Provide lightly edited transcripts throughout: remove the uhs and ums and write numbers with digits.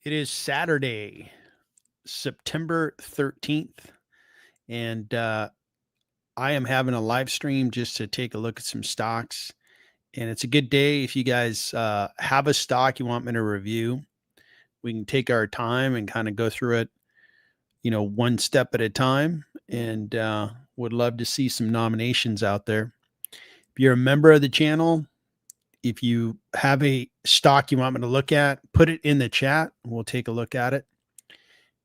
It is Saturday, September 13th, and I am having a live stream just to take a look at some stocks. And it's a good day if you guys have a stock you want me to review. We can take our time and kind of go through it, one step at a time. And would love to see some nominations out there. If you're a member of the channel, if you have a stock you want me to look at, put it in the chat. We'll take a look at it.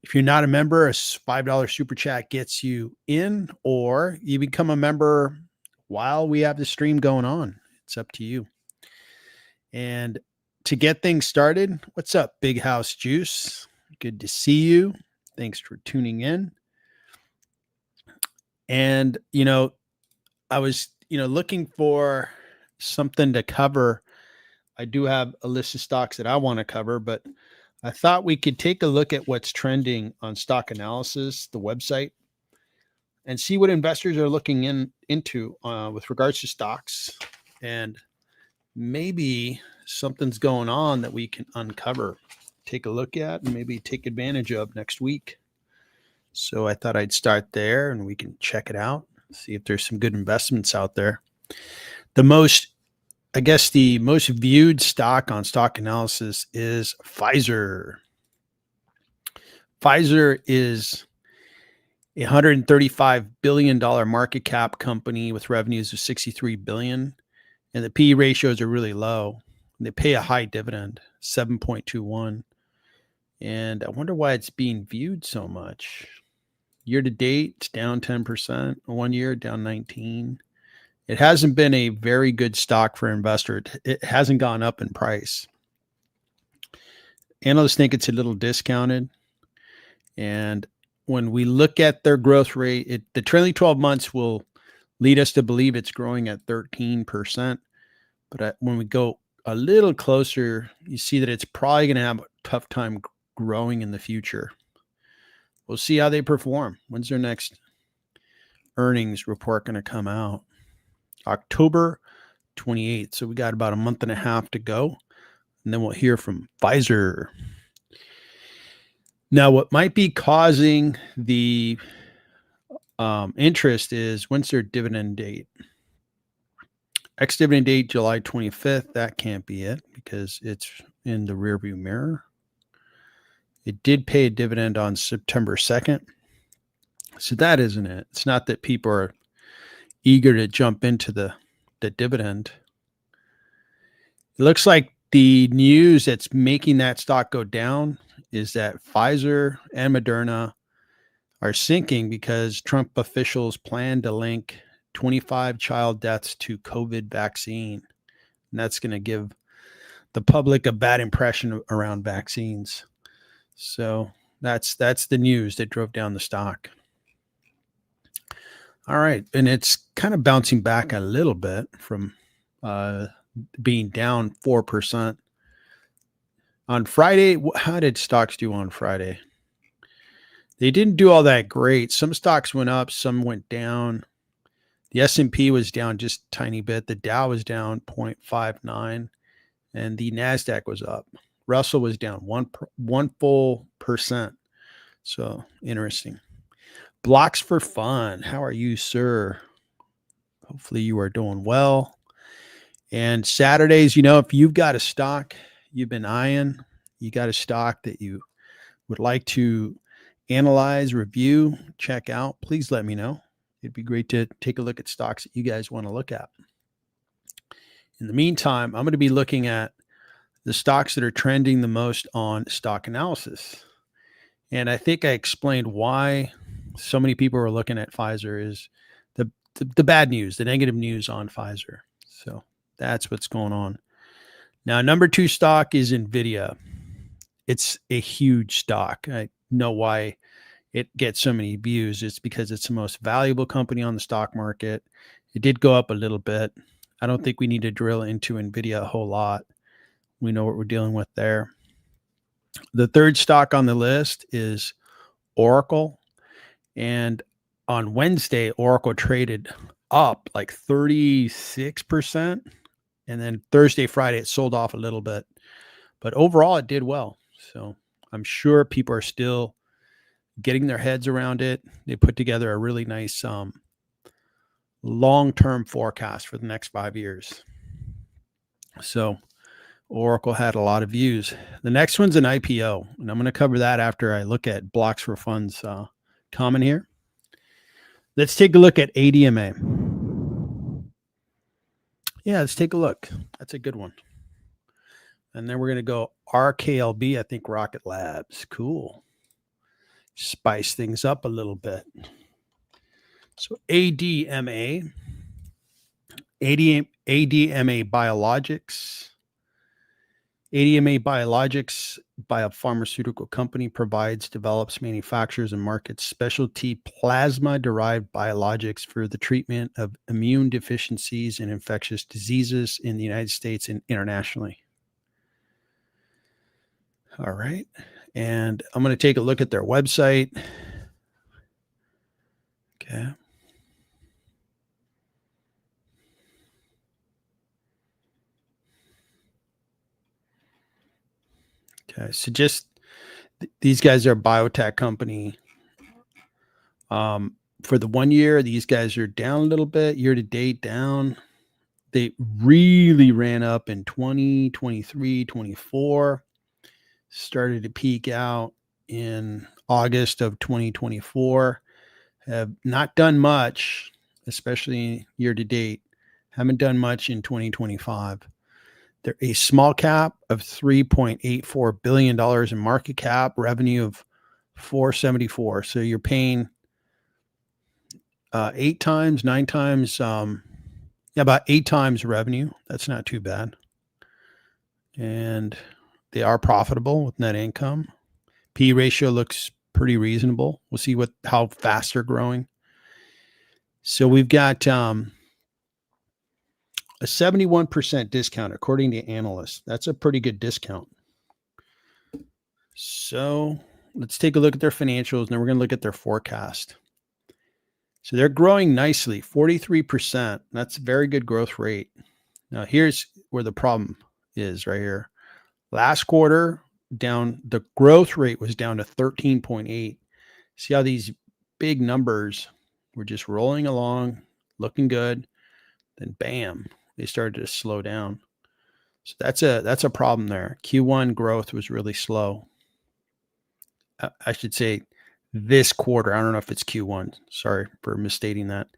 If you're not a member, a $5 super chat gets you in, or you become a member while we have the stream going on. It's up to you. And to get things started, what's up, Big House Juice? Good to see you. Thanks for tuning in. And, I was, looking for something to cover. I do have a list of stocks that I want to cover, but I thought we could take a look at what's trending on Stock Analysis, the website, and see what investors are looking into with regards to stocks. And maybe something's going on that we can uncover, take a look at, and maybe take advantage of next week. So I thought I'd start there and we can check it out, see if there's some good investments out there. The most viewed stock on Stock Analysis is Pfizer. Pfizer is a $135 billion market cap company with revenues of $63 billion, and the PE ratios are really low. They pay a high dividend, 7.21, and I wonder why it's being viewed so much. Year to date, it's down 10%. 1 year, down 19%. It hasn't been a very good stock for investors. It hasn't gone up in price. Analysts think it's a little discounted. And when we look at their growth rate, the trailing 12 months will lead us to believe it's growing at 13%. But when we go a little closer, you see that it's probably going to have a tough time growing in the future. We'll see how they perform. When's their next earnings report going to come out? October 28th. So we got about a month and a half to go. And then we'll hear from Pfizer. Now, what might be causing the interest is, when's their dividend date? Ex-dividend date, July 25th. That can't be it because it's in the rearview mirror. It did pay a dividend on September 2nd. So that isn't it. It's not that people are eager to jump into the dividend. It looks like the news that's making that stock go down is that Pfizer and Moderna are sinking because Trump officials plan to link 25 child deaths to COVID vaccine. And that's going to give the public a bad impression around vaccines. So that's the news that drove down the stock. All right. And it's kind of bouncing back a little bit from being down 4%. On Friday, how did stocks do on Friday? They didn't do all that great. Some stocks went up, some went down. The S&P was down just a tiny bit. The Dow was down 0.59, and the NASDAQ was up. Russell was down one full percent. So interesting. Blocks for fun. How are you, sir? Hopefully you are doing well. And Saturdays, if you've got a stock you've been eyeing, you got a stock that you would like to analyze, review, check out, please let me know. It'd be great to take a look at stocks that you guys want to look at. In the meantime, I'm going to be looking at the stocks that are trending the most on Stock Analysis. And I think I explained why so many people are looking at Pfizer is the bad news, the negative news on Pfizer. So that's what's going on. Now, number 2 stock is NVIDIA. It's a huge stock. I know why it gets so many views. It's because it's the most valuable company on the stock market. It did go up a little bit. I don't think we need to drill into NVIDIA a whole lot. We know what we're dealing with there. The third stock on the list is Oracle. And on Wednesday, Oracle traded up like 36%. And then Thursday, Friday, it sold off a little bit. But overall, it did well. So I'm sure people are still getting their heads around it. They put together a really nice long-term forecast for the next 5 years. So Oracle had a lot of views. The next one's an IPO, and I'm going to cover that after I look at Blocks for Funds comment here. Let's take a look at ADMA. Yeah, let's take a look. That's a good one. And then we're going to go RKLB, I think Rocket Labs. Cool. Spice things up a little bit. So ADMA Biologics. ADMA Biologics, biopharmaceutical company, provides, develops, manufactures, and markets specialty plasma-derived biologics for the treatment of immune deficiencies and infectious diseases in the United States and internationally. All right. And I'm going to take a look at their website. Okay. Okay. So just these guys are a biotech company. For the 1 year, these guys are down a little bit. Year to date, down. They really ran up in 2023, 24. Started to peak out in August of 2024. Have not done much, especially year to date. Haven't done much in 2025. They're a small cap of $3.84 billion in market cap, revenue of 474. So you're paying 8 times, 9 times, about 8 times revenue. That's not too bad. And they are profitable with net income. P ratio looks pretty reasonable. We'll see how fast they're growing. So we've got a 71% discount according to analysts. That's a pretty good discount. So let's take a look at their financials, and then we're going to look at their forecast. So they're growing nicely, 43%. That's a very good growth rate. Now here's where the problem is right here. Last quarter, the growth rate was down to 13.8. See how these big numbers were just rolling along, looking good. Then bam, they started to slow down. So that's a problem there. Q1 growth was really slow. I should say this quarter. I don't know if it's Q1. Sorry for misstating that.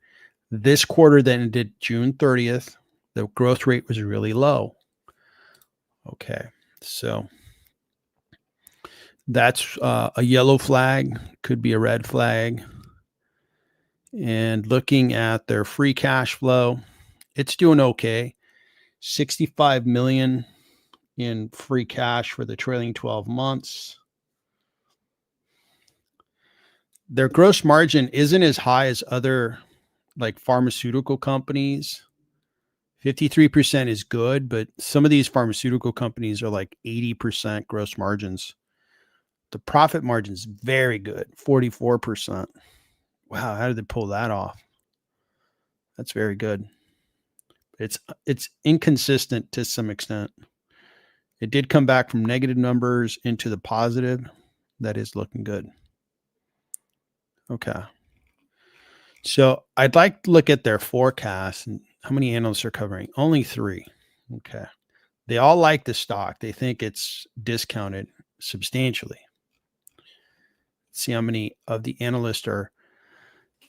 This quarter that ended June 30th, the growth rate was really low. Okay, so that's a yellow flag, could be a red flag. And looking at their free cash flow, it's doing okay. 65 million in free cash for the trailing 12 months. Their gross margin isn't as high as other like pharmaceutical companies. 53% is good, but some of these pharmaceutical companies are like 80% gross margins. The profit margin is very good, 44%. Wow, how did they pull that off? That's very good. It's inconsistent to some extent. It did come back from negative numbers into the positive. That is looking good. Okay. So I'd like to look at their forecast and how many analysts are covering. Only 3. Okay. They all like the stock. They think it's discounted substantially. Let's see how many of the analysts are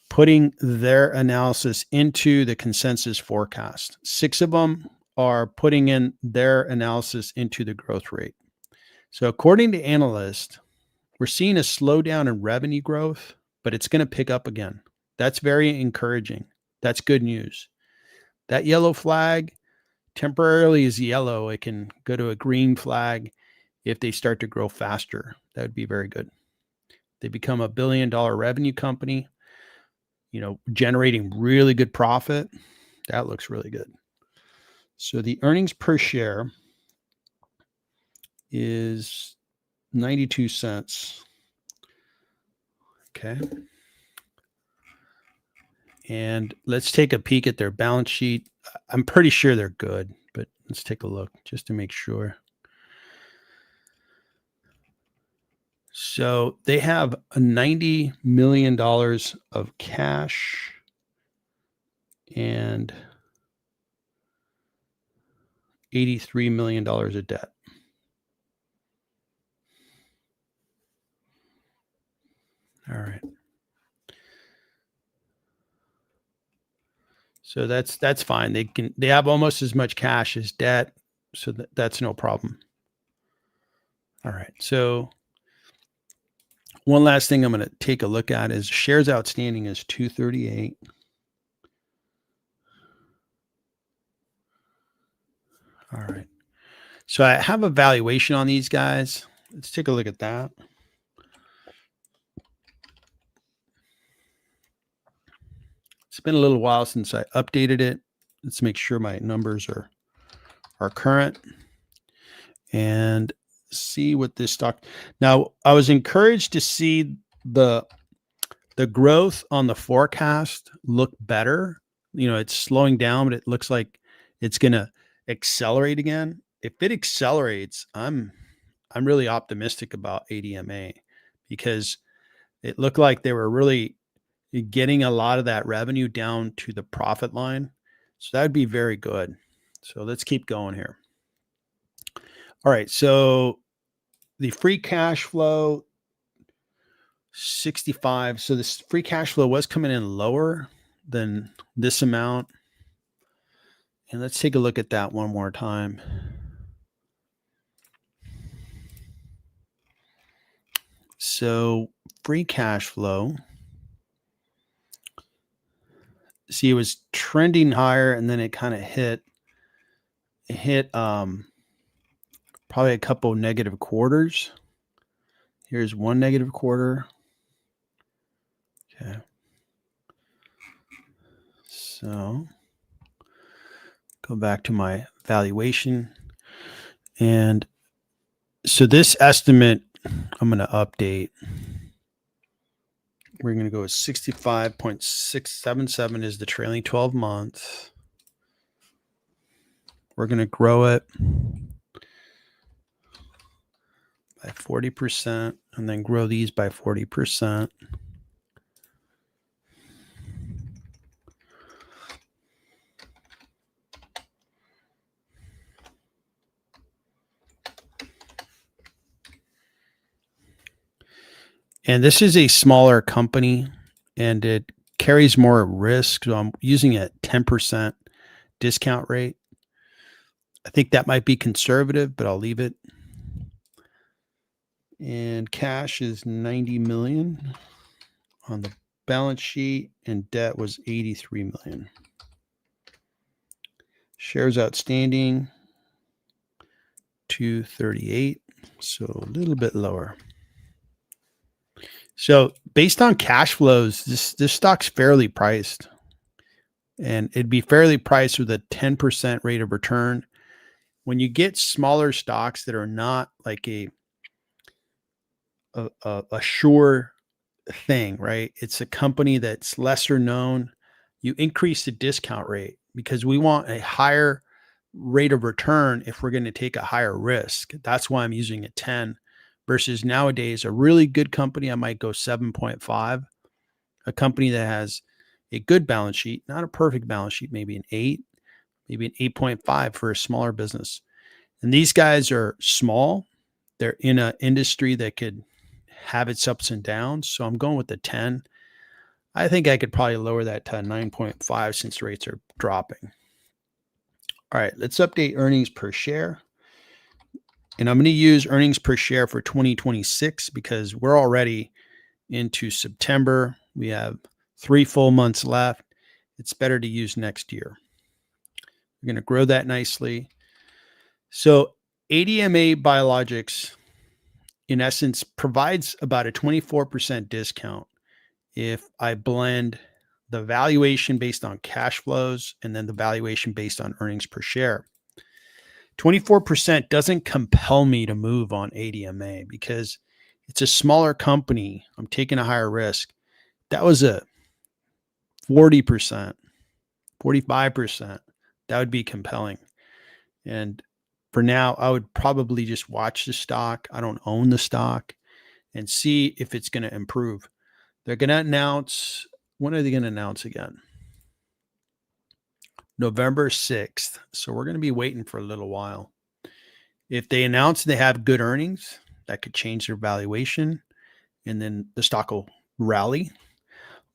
putting their analysis into the consensus forecast. 6 of them are putting in their analysis into the growth rate. So according to analysts, we're seeing a slowdown in revenue growth, but it's going to pick up again. That's very encouraging. That's good news. That yellow flag temporarily is yellow. It can go to a green flag if they start to grow faster. That would be very good. They become $1 billion revenue company, generating really good profit. That looks really good. So the earnings per share is 92 cents. Okay. And let's take a peek at their balance sheet. I'm pretty sure they're good, but let's take a look just to make sure. So they have a $90 million of cash and $83 million of debt. All right. So that's fine. They have almost as much cash as debt, so that's no problem. All right. So one last thing I'm going to take a look at is shares outstanding is 238. All right. So I have a valuation on these guys. Let's take a look at that. It's been a little while since I updated it. Let's make sure my numbers are current and see what this stock. Now, I was encouraged to see the growth on the forecast look better. It's slowing down, but it looks like it's going to accelerate again. If it accelerates, I'm really optimistic about ADMA because it looked like they were really getting a lot of that revenue down to the profit line. So that would be very good. So let's keep going here. All right. So the free cash flow, 65. So this free cash flow was coming in lower than this amount. And let's take a look at that one more time. So free cash flow. See, it was trending higher and then it kind of hit probably a couple negative quarters. Here's one negative quarter. Okay. So go back to my valuation. And so this estimate, I'm going to update. We're going to go with 65.677 is the trailing 12 months. We're going to grow it by 40% and then grow these by 40%. And this is a smaller company and it carries more risk. So I'm using a 10% discount rate. I think that might be conservative, but I'll leave it. And cash is 90 million on the balance sheet and debt was 83 million. Shares outstanding 238, so a little bit lower. So based on cash flows, this stock's fairly priced, and it'd be fairly priced with a 10% rate of return. When you get smaller stocks that are not like a sure thing, right? It's a company that's lesser known. You increase the discount rate because we want a higher rate of return if we're going to take a higher risk. That's why I'm using a 10 versus nowadays a really good company. I might go 7.5. A company that has a good balance sheet, not a perfect balance sheet, maybe an 8, maybe an 8.5 for a smaller business. And these guys are small. They're in an industry that could have its ups and downs. So I'm going with the 10. I think I could probably lower that to 9.5 since rates are dropping. All right, let's update earnings per share. And I'm going to use earnings per share for 2026 because we're already into September. We have 3 full months left. It's better to use next year. We're going to grow that nicely. So ADMA Biologics, in essence, provides about a 24% discount if I blend the valuation based on cash flows and then the valuation based on earnings per share. 24% doesn't compel me to move on ADMA because it's a smaller company. I'm taking a higher risk. That was a 40%, 45%. That would be compelling. And for now, I would probably just watch the stock. I don't own the stock and see if it's going to improve. They're going to announce, when are they going to announce again? November 6th. So we're going to be waiting for a little while. If they announce they have good earnings, that could change their valuation, and then the stock will rally.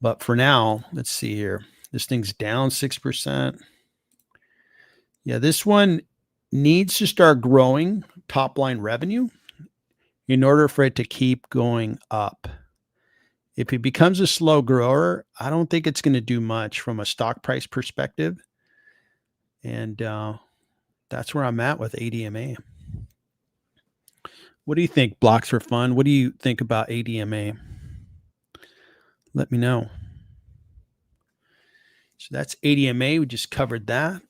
But for now, let's see here. This thing's down 6%. Yeah, this one needs to start growing top line revenue in order for it to keep going up. If it becomes a slow grower, I don't think it's going to do much from a stock price perspective. And that's where I'm at with ADMA. What do you think? Blocks for fun. What do you think about ADMA? Let me know. So that's ADMA. We just covered that.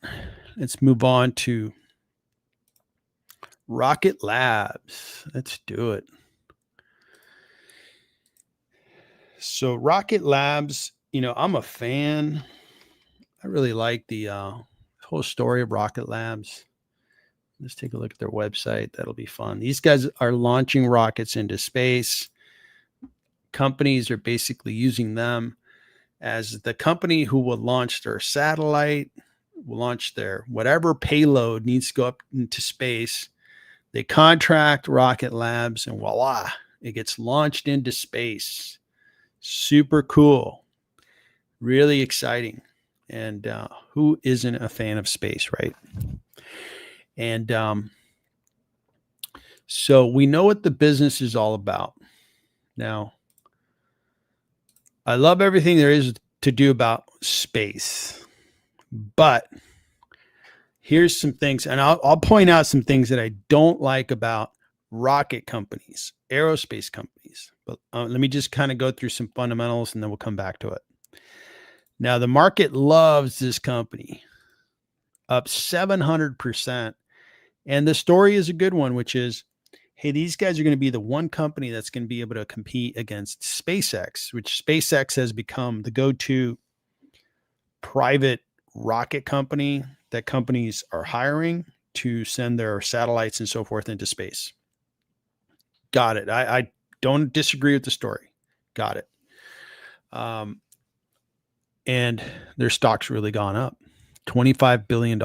Let's move on to Rocket Labs. Let's do it. So Rocket Labs, I'm a fan. I really like the whole story of Rocket Labs. Let's take a look at their website. That'll be fun. These guys are launching rockets into space. Companies are basically using them as the company who will launch their satellite, will launch their whatever payload needs to go up into space. They contract Rocket Labs and voila, it gets launched into space. Super cool. Really exciting. And who isn't a fan of space, right? And so we know what the business is all about. Now, I love everything there is to do about space, but here's some things, and I'll point out some things that I don't like about rocket companies, aerospace companies. But let me just kind of go through some fundamentals, and then we'll come back to it. Now, the market loves this company, up 700%. And the story is a good one, which is, hey, these guys are going to be the one company that's going to be able to compete against SpaceX, which SpaceX has become the go-to private rocket company that companies are hiring to send their satellites and so forth into space. Got it. I don't disagree with the story. Got it. And their stock's really gone up. $25 billion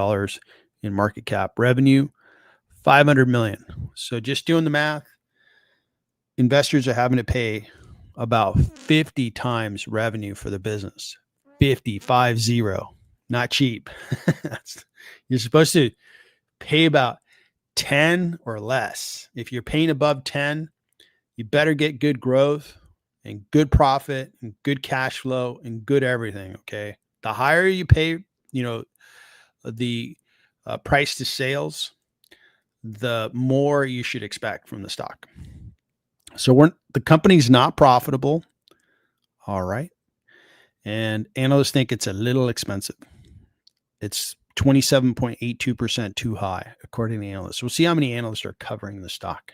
in market cap, revenue, 500 million. So just doing the math, investors are having to pay about 50 times revenue for the business. 50. Not cheap. You're supposed to pay about 10 or less. If you're paying above 10, you better get good growth and good profit and good cash flow and good everything. Okay. The higher you pay, the price to sales, the more you should expect from the stock. So the company's not profitable. All right. And analysts think it's a little expensive. It's 27.82% too high, according to analysts. We'll see how many analysts are covering the stock.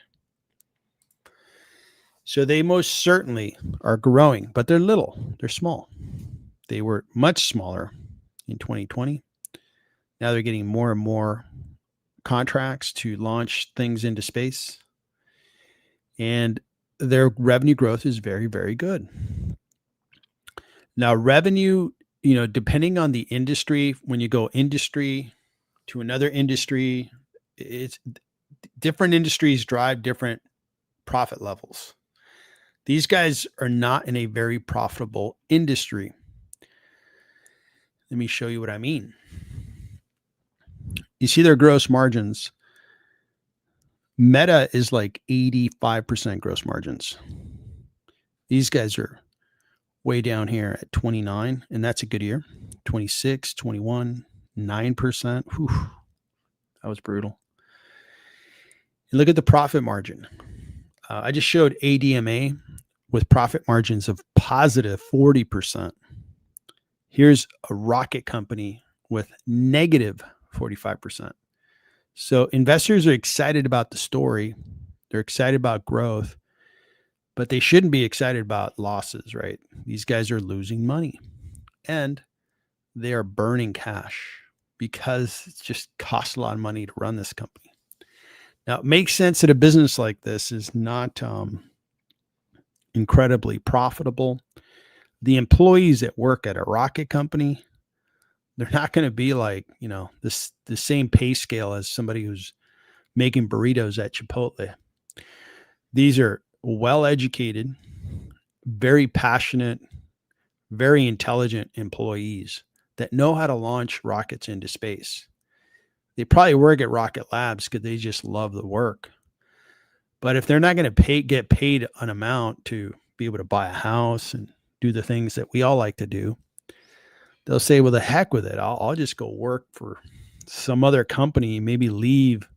So they most certainly are growing, but they're little. They're small. They were much smaller in 2020. Now they're getting more and more contracts to launch things into space. And their revenue growth is very, very good. Now, revenue, depending on the industry, when you go industry to another industry, it's different industries drive different profit levels. These guys are not in a very profitable industry. Let me show you what I mean. You see their gross margins. Meta is like 85% gross margins. These guys are way down here at 29, and that's a good year. 26, 21, 9%. Whew, that was brutal. And look at the profit margin. I just showed ADMA with profit margins of positive 40%. Here's a rocket company with negative 45%. So investors are excited about the story. They're excited about growth, but they shouldn't be excited about losses, right? These guys are losing money and they are burning cash because it just costs a lot of money to run this company. Now, it makes sense that a business like this is not incredibly profitable. The employees that work at a rocket company, they're not going to be like, the same pay scale as somebody who's making burritos at Chipotle. These are well-educated, very passionate, very intelligent employees that know how to launch rockets into space. They probably work at Rocket Labs because they just love the work. But if they're not going to get paid an amount to be able to buy a house and do the things that we all like to do, they'll say, well, the heck with it. I'll just go work for some other company, maybe leave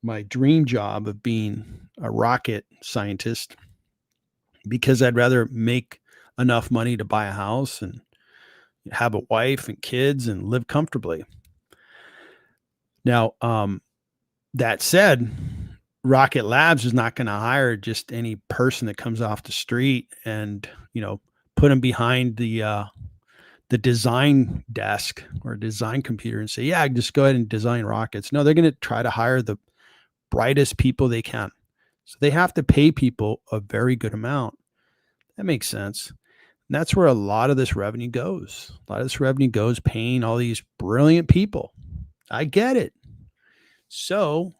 my dream job of being a rocket scientist because I'd rather make enough money to buy a house and have a wife and kids and live comfortably. Now, that said, Rocket Labs is not going to hire just any person that comes off the street and, put them behind the design desk or design computer and say, yeah, just go ahead and design rockets. No, they're going to try to hire the brightest people they can. So they have to pay people a very good amount. That makes sense. And that's where a lot of this revenue goes. A lot of this revenue goes paying all these brilliant people. I get it. So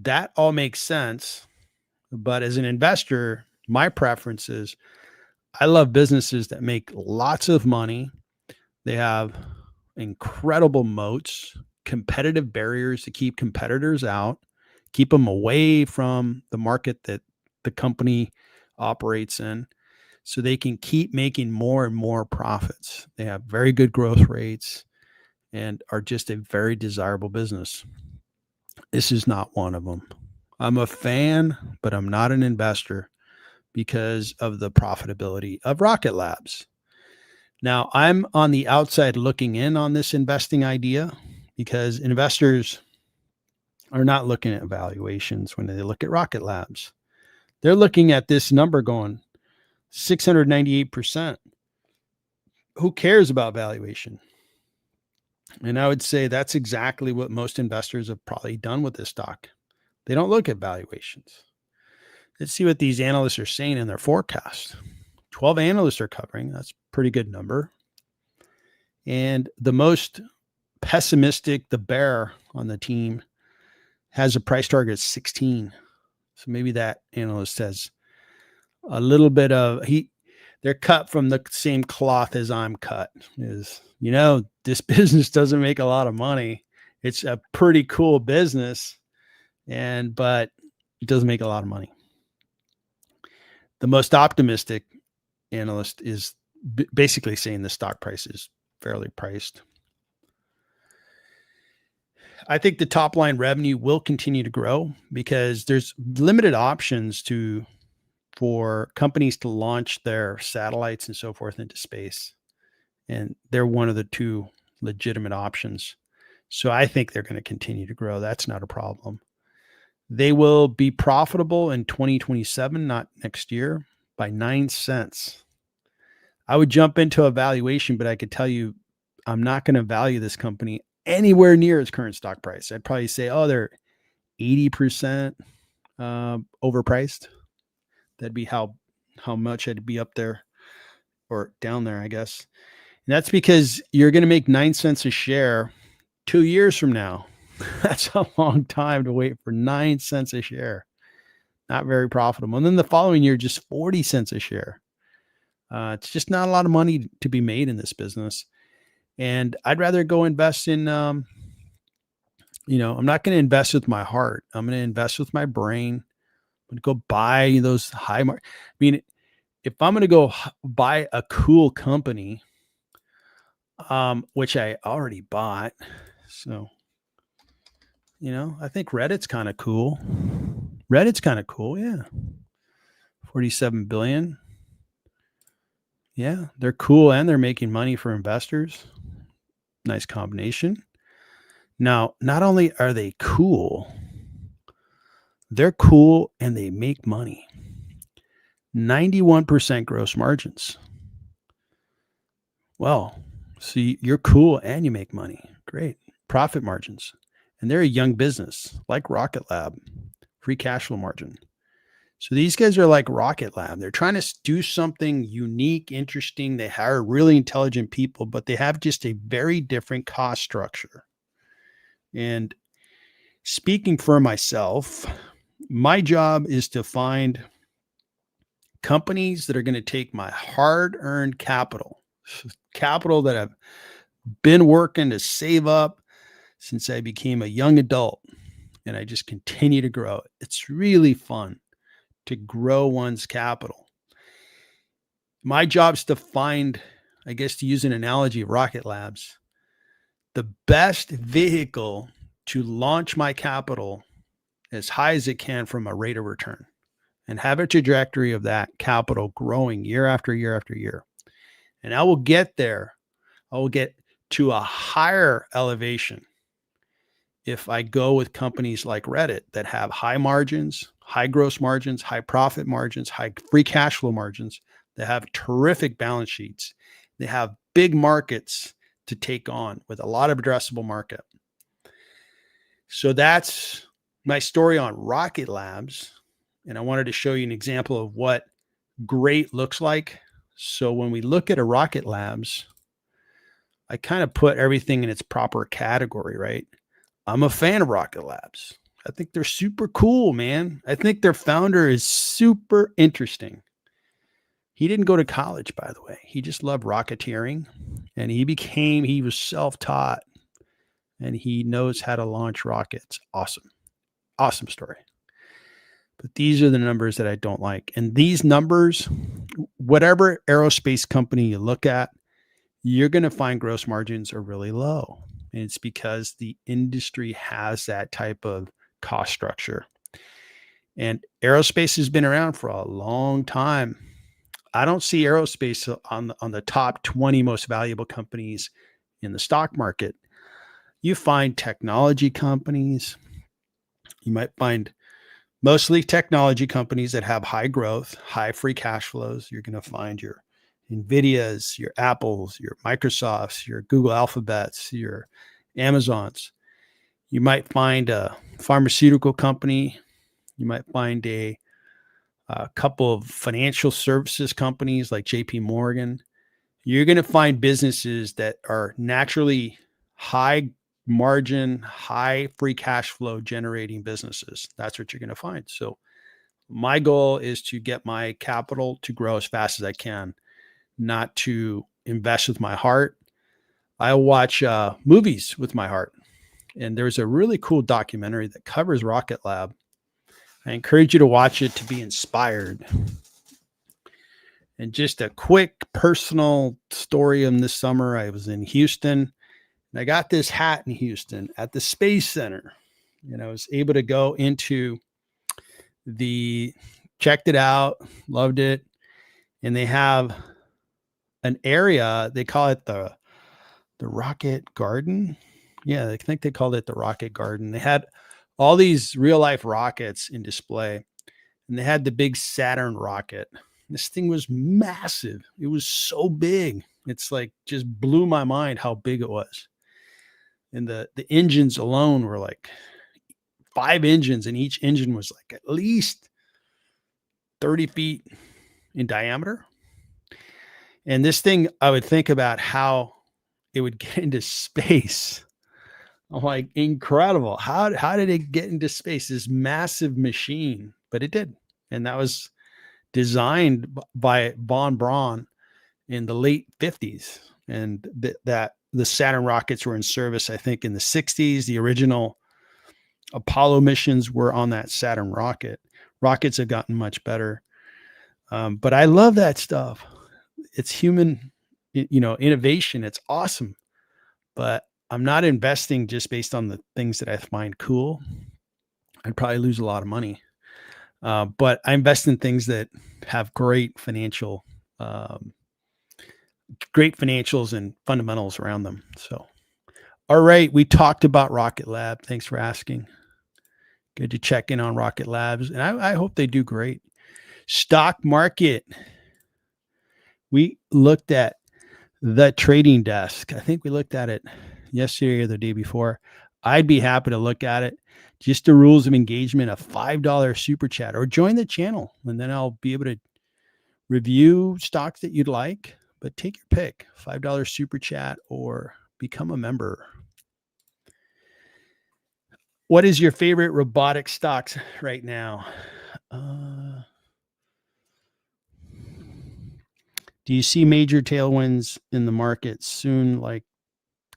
that all makes sense. But as an investor, my preference is I love businesses that make lots of money. They have incredible moats, competitive barriers to keep competitors out, keep them away from the market that the company operates in, so they can keep making more and more profits. They have very good growth rates and are just a very desirable business. This is not one of them. I'm a fan, but I'm not an investor because of the profitability of Rocket Labs. Now, I'm on the outside looking in on this investing idea because investors are not looking at valuations when they look at Rocket Labs. They're looking at this number going 698%. Who cares about valuation? And I would say that's exactly what most investors have probably done with this stock. They don't look at valuations. Let's see what these analysts are saying in their forecast. 12 analysts are covering. That's a pretty good number. And the most pessimistic, the bear on the team, has a price target of 16. So maybe that analyst has a little bit of they're cut from the same cloth as I'm cut. This business doesn't make a lot of money. It's a pretty cool business, but it doesn't make a lot of money. The most optimistic analyst is basically saying the stock price is fairly priced. I think the top line revenue will continue to grow because there's limited options for companies to launch their satellites and so forth into space. And they're one of the two legitimate options. So I think they're going to continue to grow. That's not a problem. They will be profitable in 2027, not next year, by 9 cents. I would jump into a valuation, but I could tell you I'm not going to value this company anywhere near its current stock price. I'd probably say, they're 80% overpriced. That'd be how much I'd be up there or down there, I guess. And that's because you're going to make 9 cents a share 2 years from now. That's a long time to wait for 9 cents a share. Not very profitable. And then the following year, just 40 cents a share. It's just not a lot of money to be made in this business. And I'd rather go invest in, I'm not going to invest with my heart. I'm going to invest with my brain. I'm going to go buy those if I'm going to go buy a cool company, which I already bought. So, I think Reddit's kind of cool. Yeah. 47 billion. Yeah, they're cool and they're making money for investors. Nice combination. Now, not only are they cool, they're cool and they make money. 91% gross margins. Well, see, you're cool and you make money. Great. Profit margins. And they're a young business like Rocket Lab. Free cash flow margin. So these guys are like Rocket Lab. They're trying to do something unique, interesting. They hire really intelligent people, but they have just a very different cost structure. And speaking for myself, my job is to find companies that are going to take my hard-earned capital that I've been working to save up since I became a young adult, and I just continue to grow it. It's really fun to grow one's capital. My job is to find, I guess to use an analogy of Rocket Labs, the best vehicle to launch my capital as high as it can from a rate of return and have a trajectory of that capital growing year after year after year. And I will get there. I will get to a higher elevation if I go with companies like Reddit that have high margins, high gross margins, high profit margins, high free cash flow margins, that have terrific balance sheets. They have big markets to take on with a lot of addressable market. So that's my story on Rocket Labs. And I wanted to show you an example of what great looks like. So when we look at a Rocket Labs, I kind of put everything in its proper category, right? I'm a fan of Rocket Labs. I think they're super cool, man. I think their founder is super interesting. He didn't go to college, by the way. He just loved rocketeering, and he was self-taught, and he knows how to launch rockets. Awesome. Awesome story. But these are the numbers that I don't like. And these numbers, whatever aerospace company you look at, you're going to find gross margins are really low. And it's because the industry has that type of cost structure. And aerospace has been around for a long time. I don't see aerospace on the top 20 most valuable companies in the stock market. You find technology companies. You might find mostly technology companies that have high growth, high free cash flows. You're going to find your NVIDIAs, your Apples, your Microsofts, your Google Alphabets, your Amazons. You might find a pharmaceutical company. You might find a couple of financial services companies like JP Morgan. You're going to find businesses that are naturally high margin, high free cash flow generating businesses. That's what you're going to find. So my goal is to get my capital to grow as fast as I can, not to invest with my heart. I watch movies with my heart. And there's a really cool documentary that covers Rocket Lab. I encourage you to watch it to be inspired. And just a quick personal story on this summer. I was in Houston, and I got this hat in Houston at the Space Center. And I was able to go into checked it out, loved it. And they have an area, they call it the Rocket Garden. Yeah, I think they called it the Rocket Garden. They had all these real life rockets in display, and they had the big Saturn rocket. This thing was massive. It was so big. It's like just blew my mind how big it was. And the engines alone were like 5 engines, and each engine was like at least 30 feet in diameter. And this thing, I would think about how it would get into space. I'm like, incredible. How did it get into space? This massive machine, but it did. And that was designed by von Braun in the late 50s. And that the Saturn rockets were in service, I think, in the 60s. The original Apollo missions were on that Saturn rocket. Rockets have gotten much better. But I love that stuff. It's human, innovation. It's awesome. But I'm not investing just based on the things that I find cool. I'd probably lose a lot of money. But I invest in things that have great financials and fundamentals around them. So, all right, we talked about Rocket Lab. Thanks for asking. Good to check in on Rocket Labs, and I hope they do great. Stock market. We looked at the trading desk. I think we looked at it yesterday or the day before. I'd be happy to look at it. Just the rules of engagement, a $5 super chat, or join the channel, and then I'll be able to review stocks that you'd like, but take your pick, $5 super chat or become a member. What is your favorite robotic stocks right now? Do you see major tailwinds in the market soon, like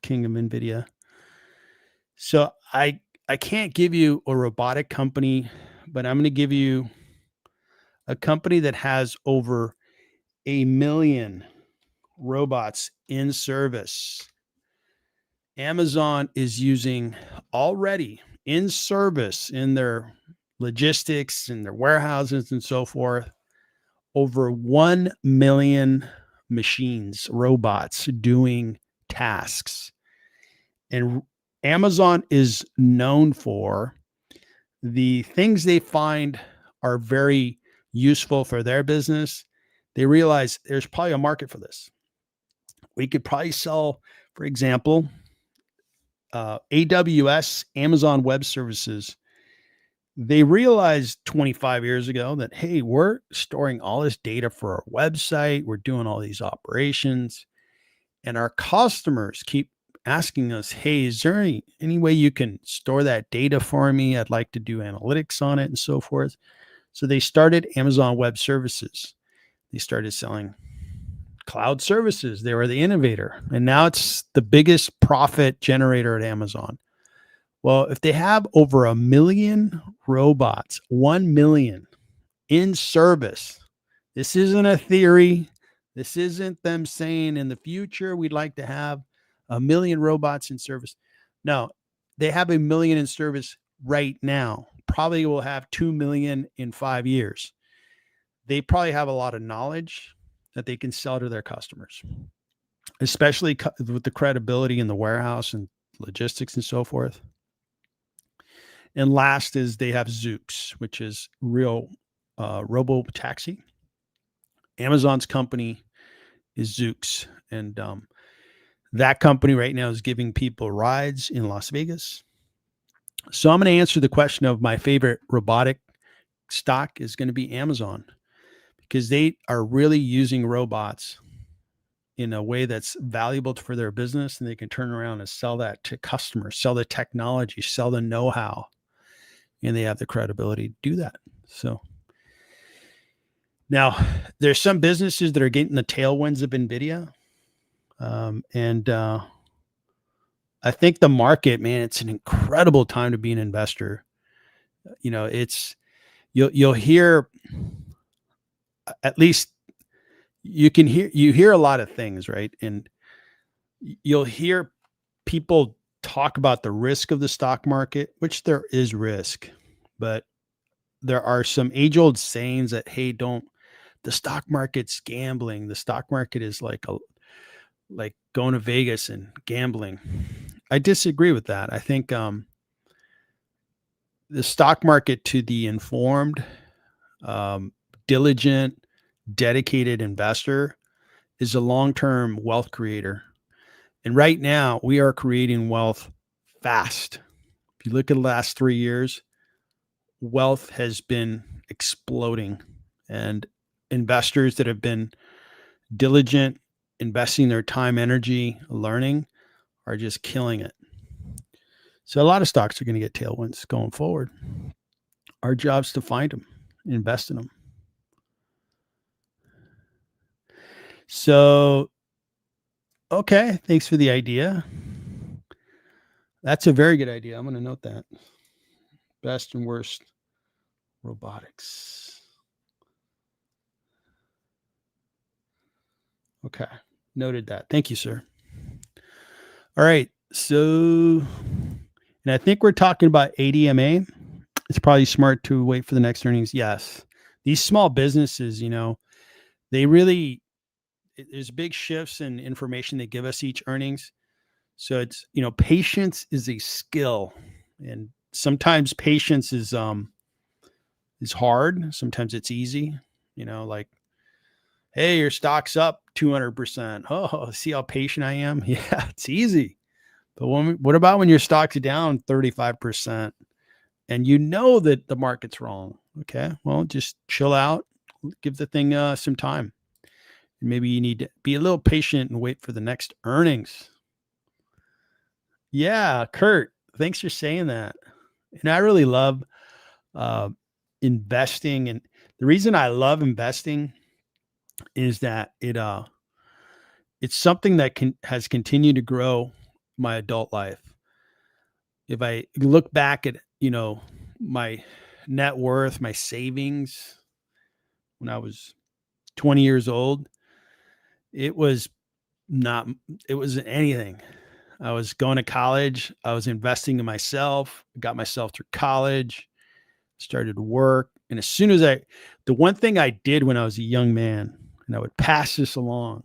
King of NVIDIA? So I can't give you a robotic company, but I'm going to give you a company that has over 1 million robots in service. Amazon is using already in service in their logistics and their warehouses and so forth, over 1 million machines, robots doing tasks. And Amazon is known for the things they find are very useful for their business. They realize there's probably a market for this. We could probably sell, for example, AWS, Amazon Web Services. They realized 25 years ago that, hey, we're storing all this data for our website. We're doing all these operations. And our customers keep asking us, hey, is there any way you can store that data for me? I'd like to do analytics on it and so forth. So they started Amazon Web Services. They started selling cloud services. They were the innovator. And now it's the biggest profit generator at Amazon. Well, if they have over 1 million robots, 1 million in service, this isn't a theory. This isn't them saying in the future we'd like to have 1 million robots in service. No, they have 1 million in service right now. Probably will have 2 million in 5 years. They probably have a lot of knowledge that they can sell to their customers, especially with the credibility in the warehouse and logistics and so forth. And last is they have Zoox, which is real robo taxi. Amazon's company is Zoox, and that company right now is giving people rides in Las Vegas. So I'm going to answer the question of my favorite robotic stock is going to be Amazon, because they are really using robots in a way that's valuable for their business, and they can turn around and sell that to customers, sell the technology, sell the know-how, and they have the credibility to do that. So now there's some businesses that are getting the tailwinds of NVIDIA. And I think the market, man, it's an incredible time to be an investor. You know, you'll hear, at least you hear a lot of things, right? And you'll hear people talk about the risk of the stock market, which there is risk, but there are some age-old sayings that, hey, the stock market's gambling. The stock market is like going to Vegas and gambling. I disagree with that. I think the stock market, to the informed, diligent, dedicated investor, is a long-term wealth creator. And right now we are creating wealth fast. If you look at the last 3 years, wealth has been exploding, and investors that have been diligent, investing their time, energy, learning, are just killing it. So a lot of stocks are going to get tailwinds going forward. Our job's to find them, invest in them. So, okay, thanks for the idea. That's a very good idea. I'm going to note that. Best and worst robotics. Okay, noted that. Thank you, sir. All right, so, and I think we're talking about ADMA. It's probably smart to wait for the next earnings. Yes, these small businesses, there's big shifts in information they give us each earnings. So it's, patience is a skill, and sometimes patience is hard. Sometimes it's easy, like, hey, your stock's up 200%. Oh, see how patient I am? Yeah, it's easy. But what about when your stock's down 35%? and you know that the market's wrong. Okay, well, just chill out, give the thing some time. Maybe you need to be a little patient and wait for the next earnings. Yeah, Kurt, thanks for saying that. And I really love uh, investing, and the reason I love investing is that it's something that has continued to grow my adult life. If I look back at, my net worth, my savings when I was 20 years old, it was not, it wasn't anything. I was going to college. I was investing in myself, got myself through college, started to work. And as soon as the one thing I did when I was a young man, and I would pass this along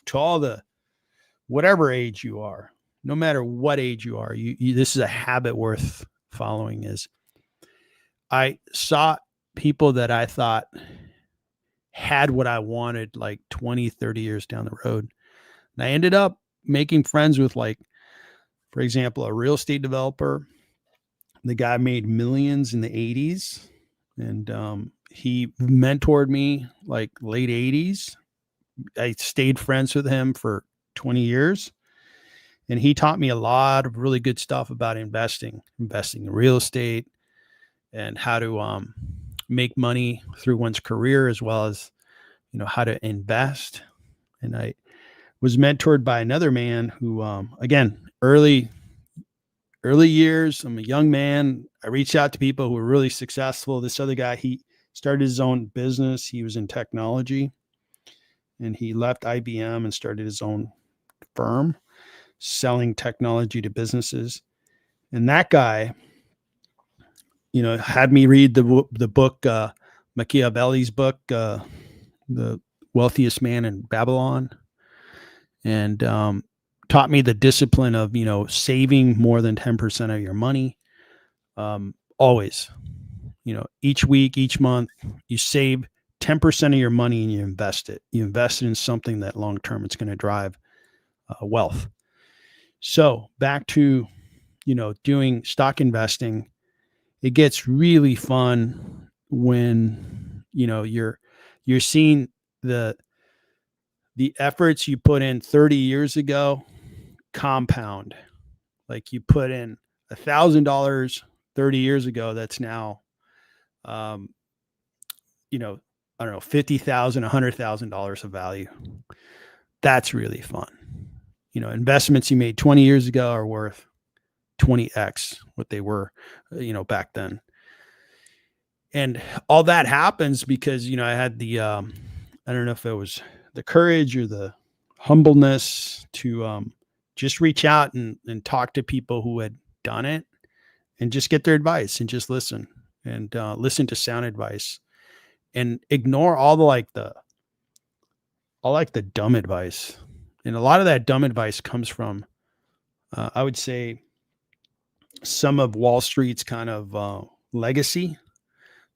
to all the, whatever age you are, no matter what age you are, this is a habit worth following, is I saw people that I thought had what I wanted like 20, 30 years down the road. And I ended up making friends with, like, for example, a real estate developer. The guy made millions in the 80s, and he mentored me like late 80s. I stayed friends with him for 20 years. And he taught me a lot of really good stuff about investing in real estate, and how to make money through one's career, as well as, how to invest. And I was mentored by another man who, again, early years, I'm a young man. I reached out to people who were really successful. This other guy, he started his own business. He was in technology, and he left IBM and started his own firm selling technology to businesses. And that guy, had me read the book, Machiavelli's book, The Wealthiest Man in Babylon, and taught me the discipline of, saving more than 10% of your money. Always, each week, each month, you save 10% of your money and you invest it. You invest it in something that long-term it's going to drive wealth. So back to, doing stock investing, it gets really fun when, you're seeing the efforts you put in 30 years ago compound. Like, you put in $1,000 30 years ago, that's now, I don't know, $50,000, $100,000 of value. That's really fun. Investments you made 20 years ago are worth 20x what they were, back then. And all that happens because, I had the, I don't know if it was the courage or the humbleness to just reach out and talk to people who had done it, and just get their advice and just listen, and listen to sound advice, and ignore all the dumb advice. And a lot of that dumb advice comes from, I would say, some of Wall Street's kind of legacy.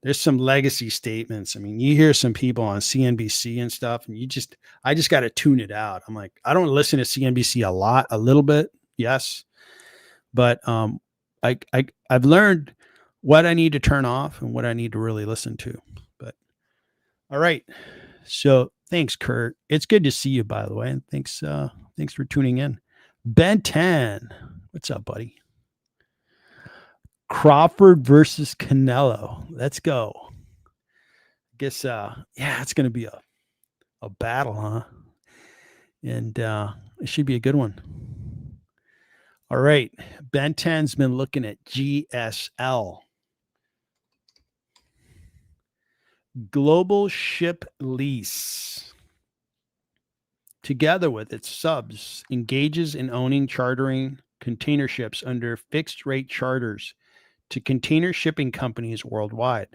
There's some legacy statements. I mean, you hear some people on CNBC and stuff, and I just got to tune it out. I'm like, I don't listen to CNBC a little bit. Yes. But I've learned what I need to turn off and what I need to really listen to. But all right. So thanks, Kurt. It's good to see you, by the way. And thanks for tuning in. Ben 10. What's up, buddy? Crawford versus Canelo. Let's go. I guess, it's going to be a battle, huh? And it should be a good one. All right. Ben 10's been looking at GSL. Global Ship Lease, together with its subs, engages in owning, chartering container ships under fixed rate charters to container shipping companies worldwide.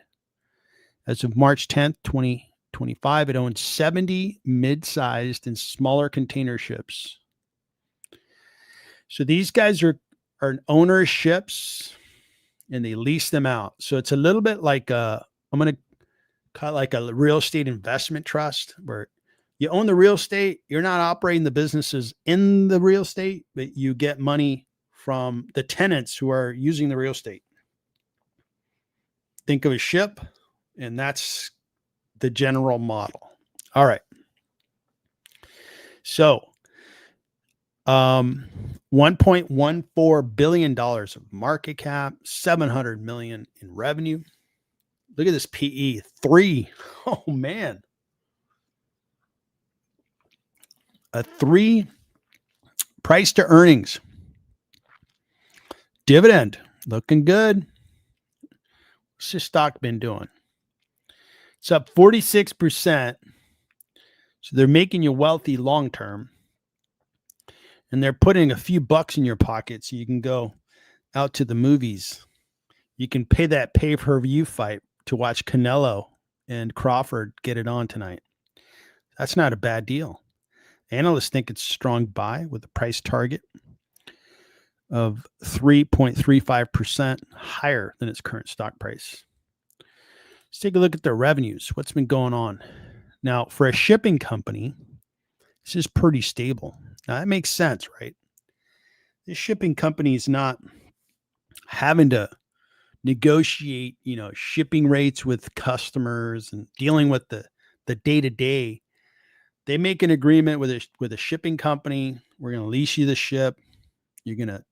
As of March 10th, 2025, it owned 70 mid-sized and smaller container ships. So these guys are an owner of ships, and they lease them out. So it's a little bit like I'm going to call it like a real estate investment trust, where you own the real estate. You're not operating the businesses in the real estate, but you get money from the tenants who are using the real estate. think of a ship, and that's the general model. All right. So, $1.14 billion of market cap, 700 million in revenue. Look at this PE, 3. Oh man. A 3 price to earnings. Dividend looking good. What's this stock been doing? It's up 46%. So they're making you wealthy long term. And they're putting a few bucks in your pocket so you can go out to the movies. You can pay that pay-per-view fight to watch Canelo and Crawford get it on tonight. That's not a bad deal. Analysts think it's a strong buy with a price target of 3.35% higher than its current stock price. Let's take a look at their revenues. What's been going on? Now, for a shipping company, this is pretty stable. Now, that makes sense, right? This shipping company is not having to negotiate, shipping rates with customers and dealing with the day-to-day. They make an agreement with a shipping company. We're going to lease you the ship. You're going to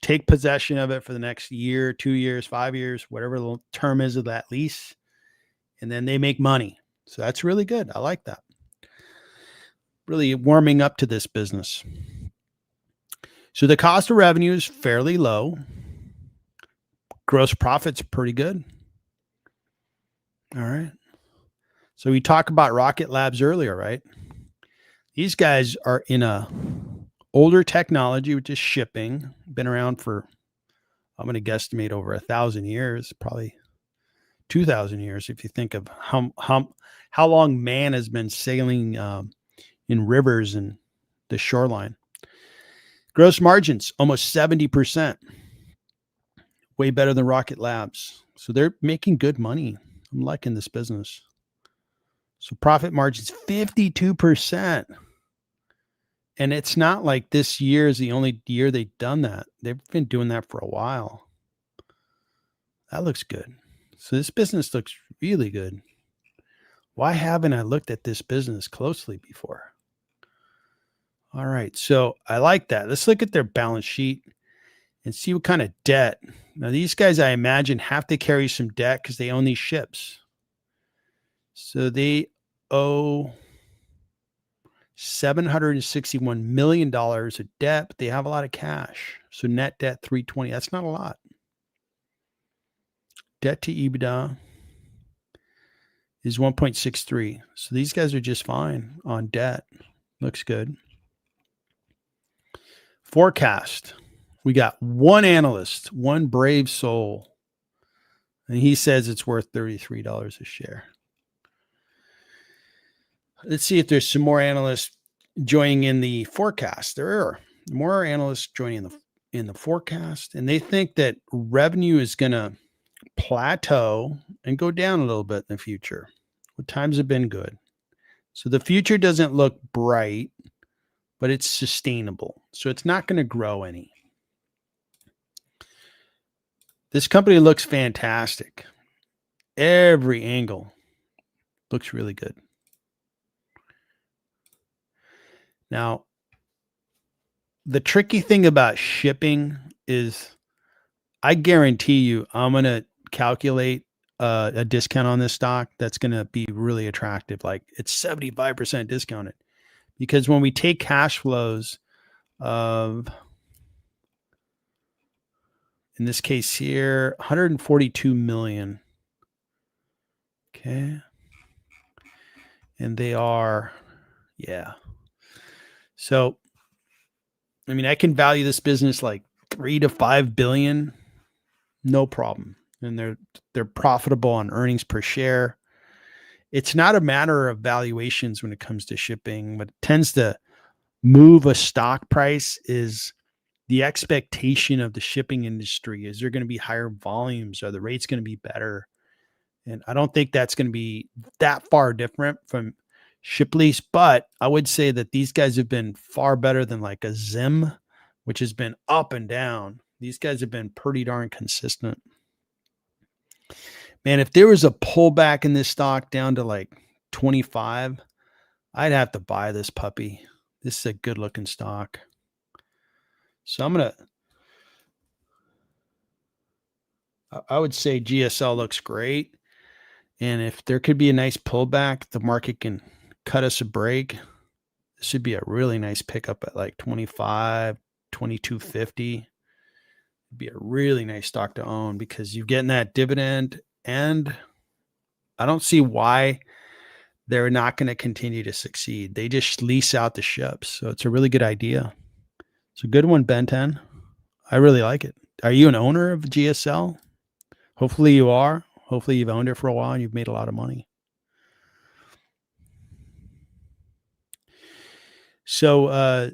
take possession of it for the next year, 2 years, 5 years, whatever the term is of that lease. And then they make money. So that's really good. I like that. Really warming up to this business. So the cost of revenue is fairly low. Gross profit's pretty good. All right. So we talked about Rocket Labs earlier, right? These guys are in a older technology, which is shipping. Been around for, I'm going to guesstimate, over 1,000 years, probably 2,000 years, if you think of how long man has been sailing in rivers and the shoreline. Gross margins, almost 70%. Way better than Rocket Labs. So they're making good money. I'm liking this business. So profit margins, 52%. And it's not like this year is the only year they've done that. They've been doing that for a while. That looks good. So this business looks really good. Why haven't I looked at this business closely before? All right. So I like that. Let's look at their balance sheet and see what kind of debt. Now, these guys, I imagine, have to carry some debt because they own these ships. So they owe $761 million of debt, but they have a lot of cash. So net debt 320. That's not a lot. Debt to EBITDA is 1.63. So these guys are just fine on debt. Looks good. Forecast. We got one analyst, one brave soul, and he says it's worth $33 a share. Let's see if there's some more analysts joining in the forecast. There are more analysts joining in the forecast, and they think that revenue is going to plateau and go down a little bit in the future. Well, times have been good. So the future doesn't look bright, but it's sustainable. So it's not going to grow any. This company looks fantastic. Every angle looks really good. Now, the tricky thing about shipping is I guarantee you I'm going to calculate a discount on this stock that's going to be really attractive. Like it's 75% discounted because when we take cash flows of, in this case here, 142 million. Okay. And they are, yeah. So, I mean, I can value this business like 3 to 5 billion, no problem. And they're profitable on earnings per share. It's not a matter of valuations when it comes to shipping. What tends to move a stock price is the expectation of the shipping industry. Is there going to be higher volumes? Are the rates going to be better? And I don't think that's going to be that far different from Ship Lease, but I would say that these guys have been far better than like a Zim, which has been up and down. These guys have been pretty darn consistent. Man, if there was a pullback in this stock down to like 25, I'd have to buy this puppy. This is a good looking stock. So I would say GSL looks great. And if there could be a nice pullback, the market can cut us a break. This should be a really nice pickup at like 25, 22.50. It'd be a really nice stock to own because you're getting that dividend, and I don't see why they're not going to continue to succeed. They just lease out the ships. So it's a really good idea. It's a good one, Ben 10. I really like it. Are you an owner of GSL? Hopefully you are. Hopefully you've owned it for a while and you've made a lot of money. So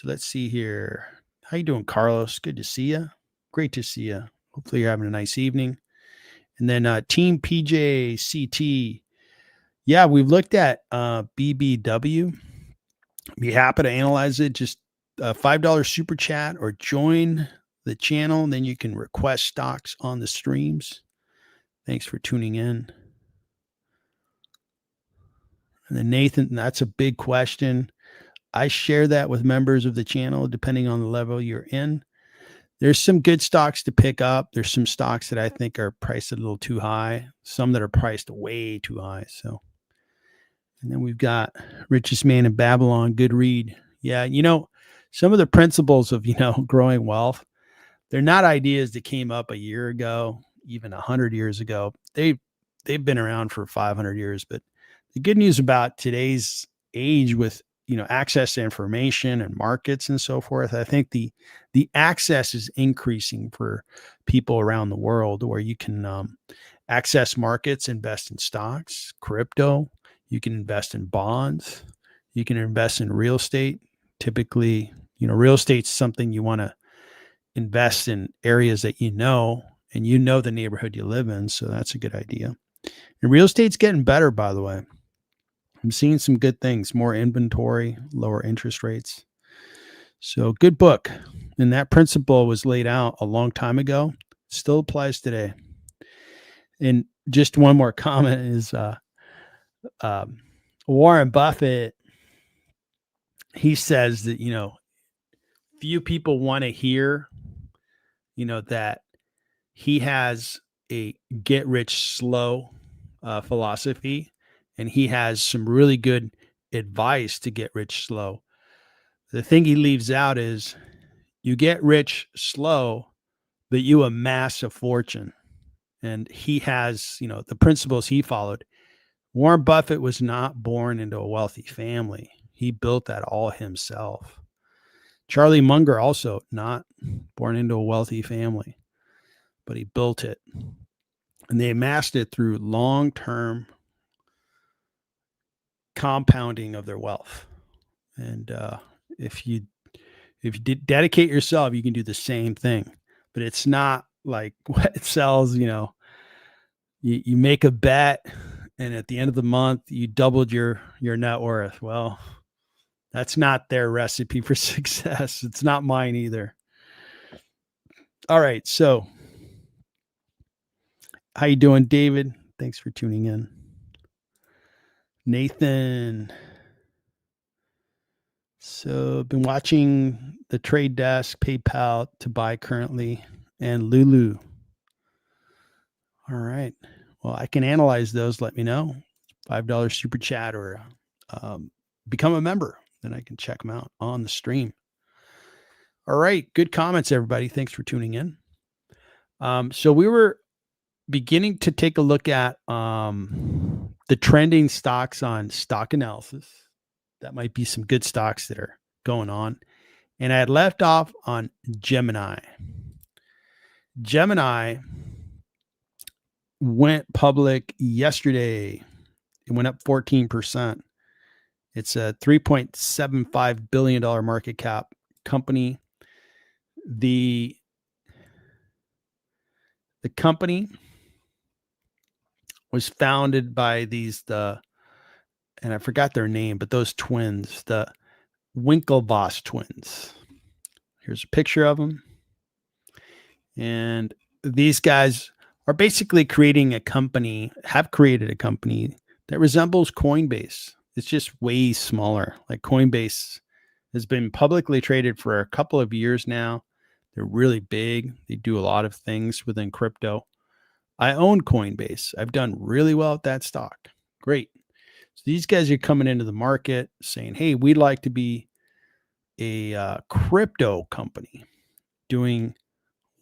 let's see here. How you doing, Carlos? Good to see you. Great to see you. Hopefully you're having a nice evening. And then Team PJCT. Yeah, we've looked at BBW. Be happy to analyze it. Just $5 super chat or join the channel. Then you can request stocks on the streams. Thanks for tuning in. And then Nathan, that's a big question. I share that with members of the channel, depending on the level you're in. There's some good stocks to pick up. There's some stocks that I think are priced a little too high. Some that are priced way too high. So, and then we've got Richest Man in Babylon. Good read. Yeah. Some of the principles of, growing wealth, they're not ideas that came up a year ago, even 100 years ago. They've been around for 500 years. But the good news about today's age with, access to information and markets and so forth, I think the access is increasing for people around the world where you can access markets, invest in stocks, crypto. You can invest in bonds. You can invest in real estate. Typically, real estate's something you want to invest in areas that and the neighborhood you live in. So that's a good idea. And real estate's getting better, by the way. I'm seeing some good things, more inventory, lower interest rates. So good book. And that principle was laid out a long time ago. Still applies today. And just one more comment is Warren Buffett, he says that, few people want to hear, that he has a get rich slow philosophy, and he has some really good advice to get rich slow. The thing he leaves out is you get rich slow, but you amass a fortune. And he has, the principles he followed. Warren Buffett was not born into a wealthy family. He built that all himself. Charlie Munger also not born into a wealthy family, but he built it. And they amassed it through long-term compounding of their wealth. And if you dedicate yourself, you can do the same thing. But it's not like what it sells, you make a bet, and at the end of the month, you doubled your net worth. Well, that's not their recipe for success. It's not mine either. All right. So how you doing, David? Thanks for tuning in. Nathan. So been watching the Trade Desk, PayPal to buy currently, and Lulu. All right. Well, I can analyze those. Let me know. $5 super chat or become a member. Then I can check them out on the stream. All right. Good comments, everybody. Thanks for tuning in. So we were beginning to take a look at the trending stocks on stock analysis. That might be some good stocks that are going on. And I had left off on Gemini. Gemini went public yesterday. It went up 14%. It's a $3.75 billion market cap company. The company was founded by and I forgot their name, but those twins, the Winklevoss twins. Here's a picture of them. And these guys are basically creating a company, have created a company that resembles Coinbase. It's just way smaller. Like Coinbase has been publicly traded for a couple of years now. They're really big. They do a lot of things within crypto. I own Coinbase. I've done really well with that stock. Great. So these guys are coming into the market saying, hey, we'd like to be a crypto company doing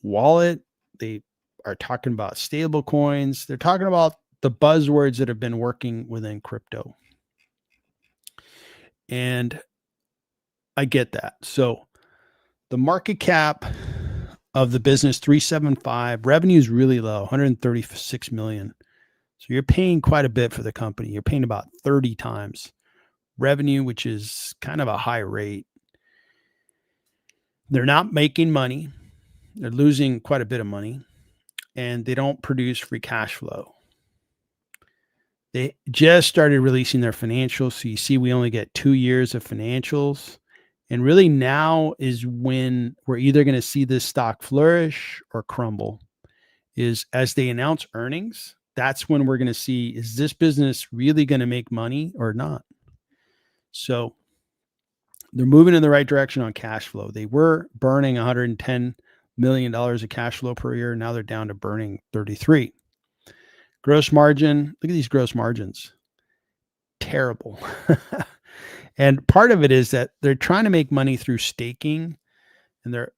wallet. They are talking about stable coins. They're talking about the buzzwords that have been working within crypto. And I get that. So the market cap of the business, 375, revenue is really low, 136 million. So you're paying quite a bit for the company. You're paying about 30 times revenue, which is kind of a high rate. They're not making money. They're losing quite a bit of money, and they don't produce free cash flow. They just started releasing their financials. So you see, we only get 2 years of financials. And really now is when we're either going to see this stock flourish or crumble. Is as they announce earnings, that's when we're going to see, is this business really going to make money or not? So they're moving in the right direction on cash flow. They were burning $110 million of cash flow per year. Now they're down to burning 33. Gross margin, look at these gross margins. Terrible. And part of it is that they're trying to make money through staking, and they're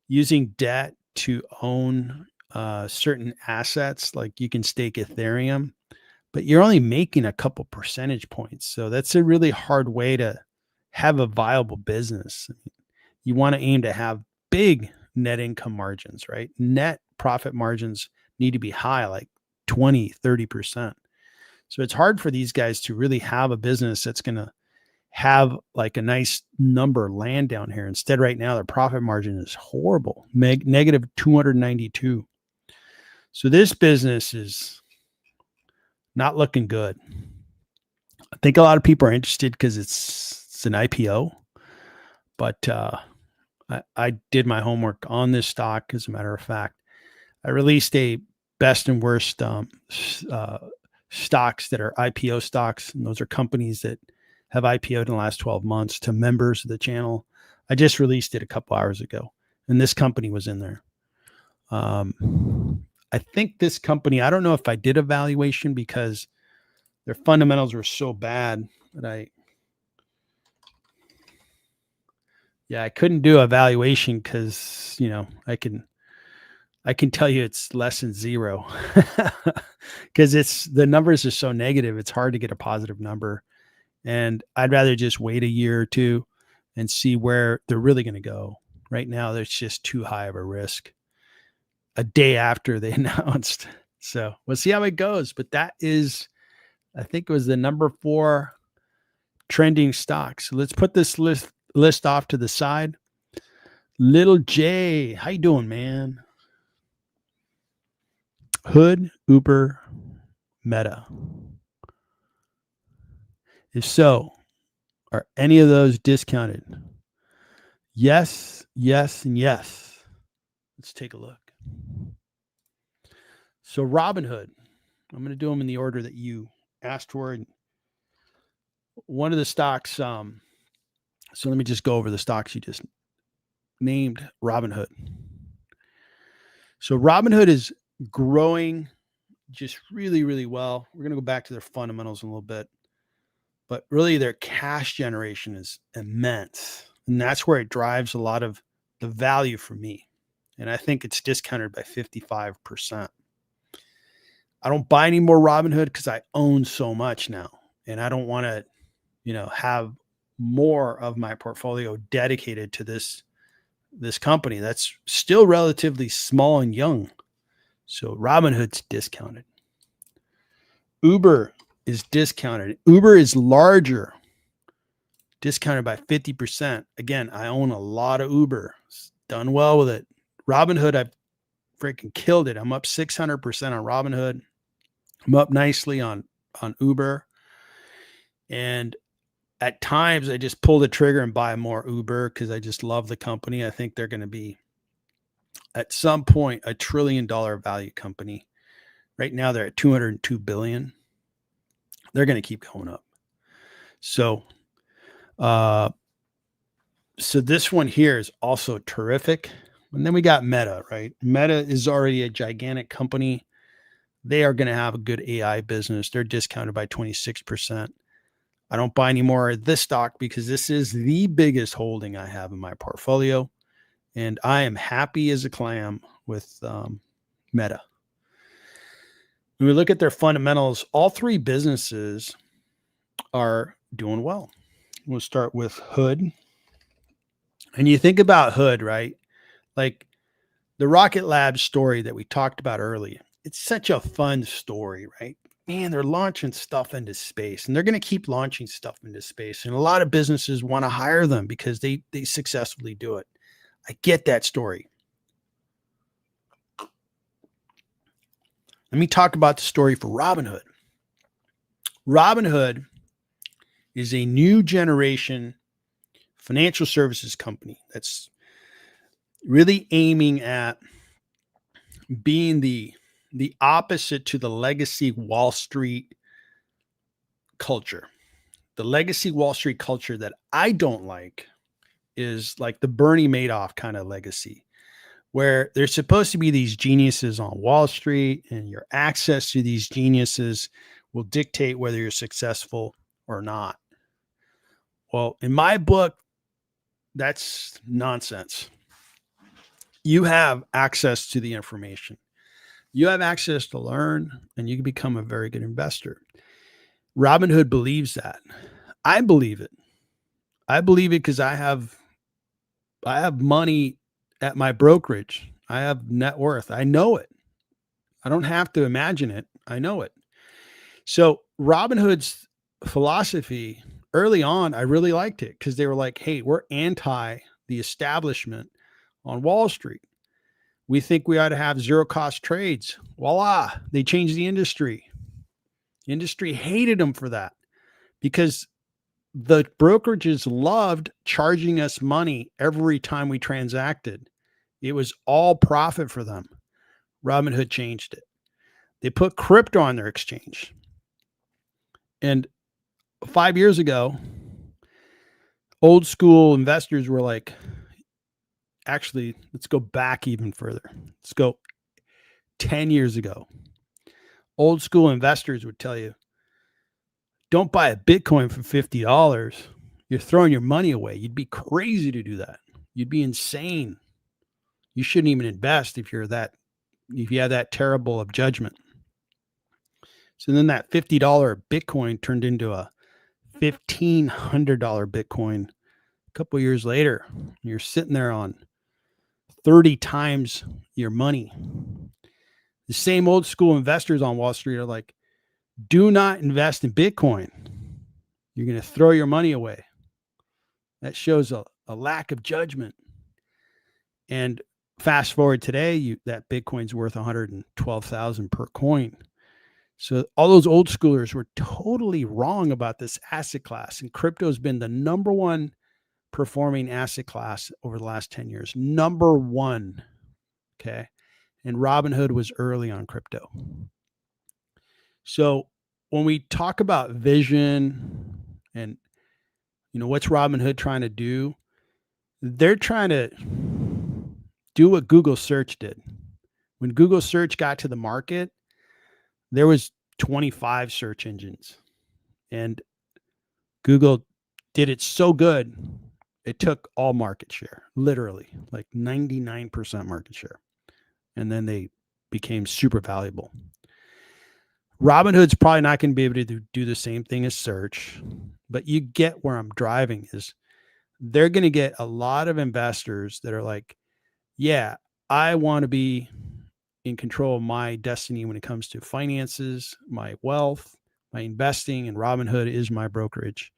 using debt to own certain assets. Like you can stake Ethereum, but you're only making a couple percentage points. So that's a really hard way to have a viable business. You want to aim to have big net income margins, right? Net profit margins need to be high, like 20, 30%. So it's hard for these guys to really have a business that's going to have like a nice number land down here. Instead, right now, their profit margin is horrible, negative 292. So this business is not looking good. I think a lot of people are interested because it's an IPO, but I did my homework on this stock. As a matter of fact, I released a best and worst stocks that are IPO stocks, and those are companies that have IPO'd in the last 12 months to members of the channel. I just released it a couple hours ago, and this company was in there. I think this company, I don't know if I did a valuation because their fundamentals were so bad that I couldn't do a valuation because, I can tell you it's less than zero because the numbers are so negative. It's hard to get a positive number. And I'd rather just wait a year or two and see where they're really going to go. Right now, there's just too high of a risk a day after they announced. So we'll see how it goes. But that is, I think it was the number 4 trending stock. So let's put this list off to the side. Little J, how you doing, man? Hood, Uber, Meta. If so, are any of those discounted? Yes, yes, and yes. Let's take a look. So Robinhood, I'm going to do them in the order that you asked for. One of the stocks, so let me just go over the stocks you just named. Robinhood. So Robinhood is growing just really, really well. We're going to go back to their fundamentals in a little bit. But really, their cash generation is immense. And that's where it drives a lot of the value for me. And I think it's discounted by 55%. I don't buy any more Robinhood because I own so much now. And I don't want to, have more of my portfolio dedicated to this company that's still relatively small and young. So Robinhood's discounted. Uber is discounted. Uber is larger, discounted by 50%. Again, I own a lot of Uber. Done well with it. Robinhood, I've freaking killed it. I'm up 600% on Robinhood. I'm up nicely on Uber. And at times, I just pull the trigger and buy more Uber because I just love the company. I think they're going to be, at some point, $1 trillion value company. Right now they're at 202 billion. They're going to keep going up. So, uh, so this one here is also terrific. And then we got Meta, right? Meta is already a gigantic company. They are going to have a good AI business. They're discounted by 26%. I don't buy any more of this stock because this is the biggest holding I have in my portfolio. And I am happy as a clam with Meta. When we look at their fundamentals, all three businesses are doing well. We'll start with Hood. And you think about Hood, right? Like the Rocket Lab story that we talked about earlier. It's such a fun story, right? Man, they're launching stuff into space and they're going to keep launching stuff into space. And a lot of businesses want to hire them because they successfully do it. I get that story. Let me talk about the story for Robinhood. Robinhood is a new generation financial services company that's really aiming at being the opposite to the legacy Wall Street culture. The legacy Wall Street culture that I don't like is like the Bernie Madoff kind of legacy, where there's supposed to be these geniuses on Wall Street, and your access to these geniuses will dictate whether you're successful or not. Well, in my book, that's nonsense. You have access to the information. You have access to learn, and you can become a very good investor. Robinhood believes that. I believe it. I believe it because I have money at my brokerage. I have net worth. I know it. I don't have to imagine it. I know it. So Robinhood's philosophy early on, I really liked it because they were like, hey, we're anti the establishment on Wall Street. We think we ought to have zero cost trades. Voila. They changed the industry. The industry hated them for that because the brokerages loved charging us money every time we transacted. It was all profit for them. Robinhood changed it. They put crypto on their exchange. And 5 years ago, old school investors were like, actually, let's go back even further. Let's go 10 years ago. Old school investors would tell you, don't buy a Bitcoin for $50. You're throwing your money away. You'd be crazy to do that. You'd be insane. You shouldn't even invest if you have that terrible of judgment. So then that $50 Bitcoin turned into a $1,500 Bitcoin a couple of years later. You're sitting there on 30 times your money. The same old school investors on Wall Street are like, do not invest in Bitcoin. You're going to throw your money away. That shows a lack of judgment. And fast forward today, that Bitcoin's worth 112,000 per coin. So all those old schoolers were totally wrong about this asset class. And crypto has been the number one performing asset class over the last 10 years. Number one. Okay. And Robinhood was early on crypto. So when we talk about vision and, what's Robinhood trying to do? They're trying to do what Google search did. When Google search got to the market, there was 25 search engines, and Google did it so good, it took all market share, literally like 99% market share. And then they became super valuable. Robinhood's probably not going to be able to do the same thing as search, but you get where I'm driving is they're going to get a lot of investors that are like, yeah, I want to be in control of my destiny when it comes to finances, my wealth, my investing, and Robinhood is my brokerage.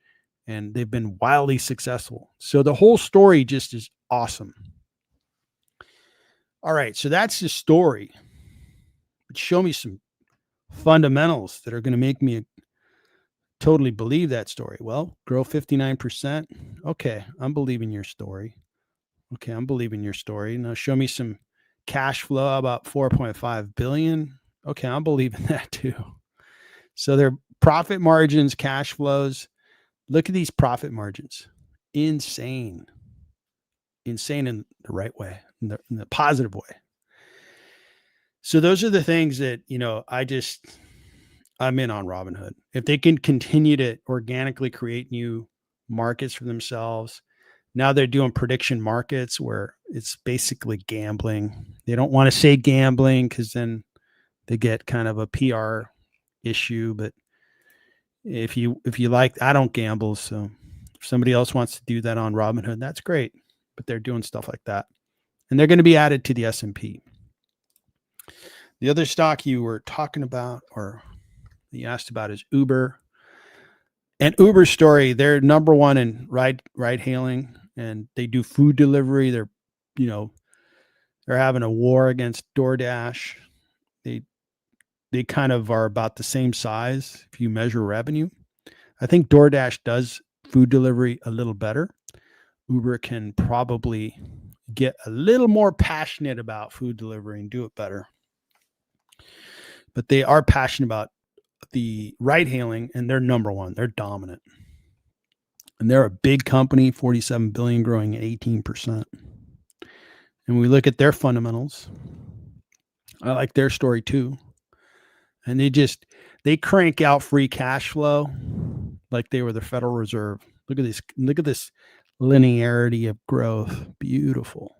And they've been wildly successful. So the whole story just is awesome. All right, so that's the story. But show me some fundamentals that are going to make me totally believe that story. Well, grow 59%. Okay, I'm believing your story. Now show me some cash flow, about 4.5 billion. Okay, I'm believing that too. So their profit margins, cash flows. Look at these profit margins. Insane. Insane in the right way, in the positive way. So those are the things that, I'm in on Robinhood. If they can continue to organically create new markets for themselves. Now they're doing prediction markets where it's basically gambling. They don't want to say gambling because then they get kind of a PR issue. But if you like, I don't gamble. So if somebody else wants to do that on Robinhood, that's great. But they're doing stuff like that. And they're going to be added to the S&P. The other stock you were talking about or you asked about is Uber. And Uber's story, they're number one in ride hailing, and they do food delivery. They're having a war against DoorDash. They kind of are about the same size if you measure revenue. I think DoorDash does food delivery a little better. Uber can probably get a little more passionate about food delivery and do it better. But they are passionate about the ride hailing, and they're number one. They're dominant. And they're a big company, 47 billion, growing at 18%. And we look at their fundamentals. I like their story too. And they crank out free cash flow like they were the Federal Reserve. Look at this linearity of growth. Beautiful.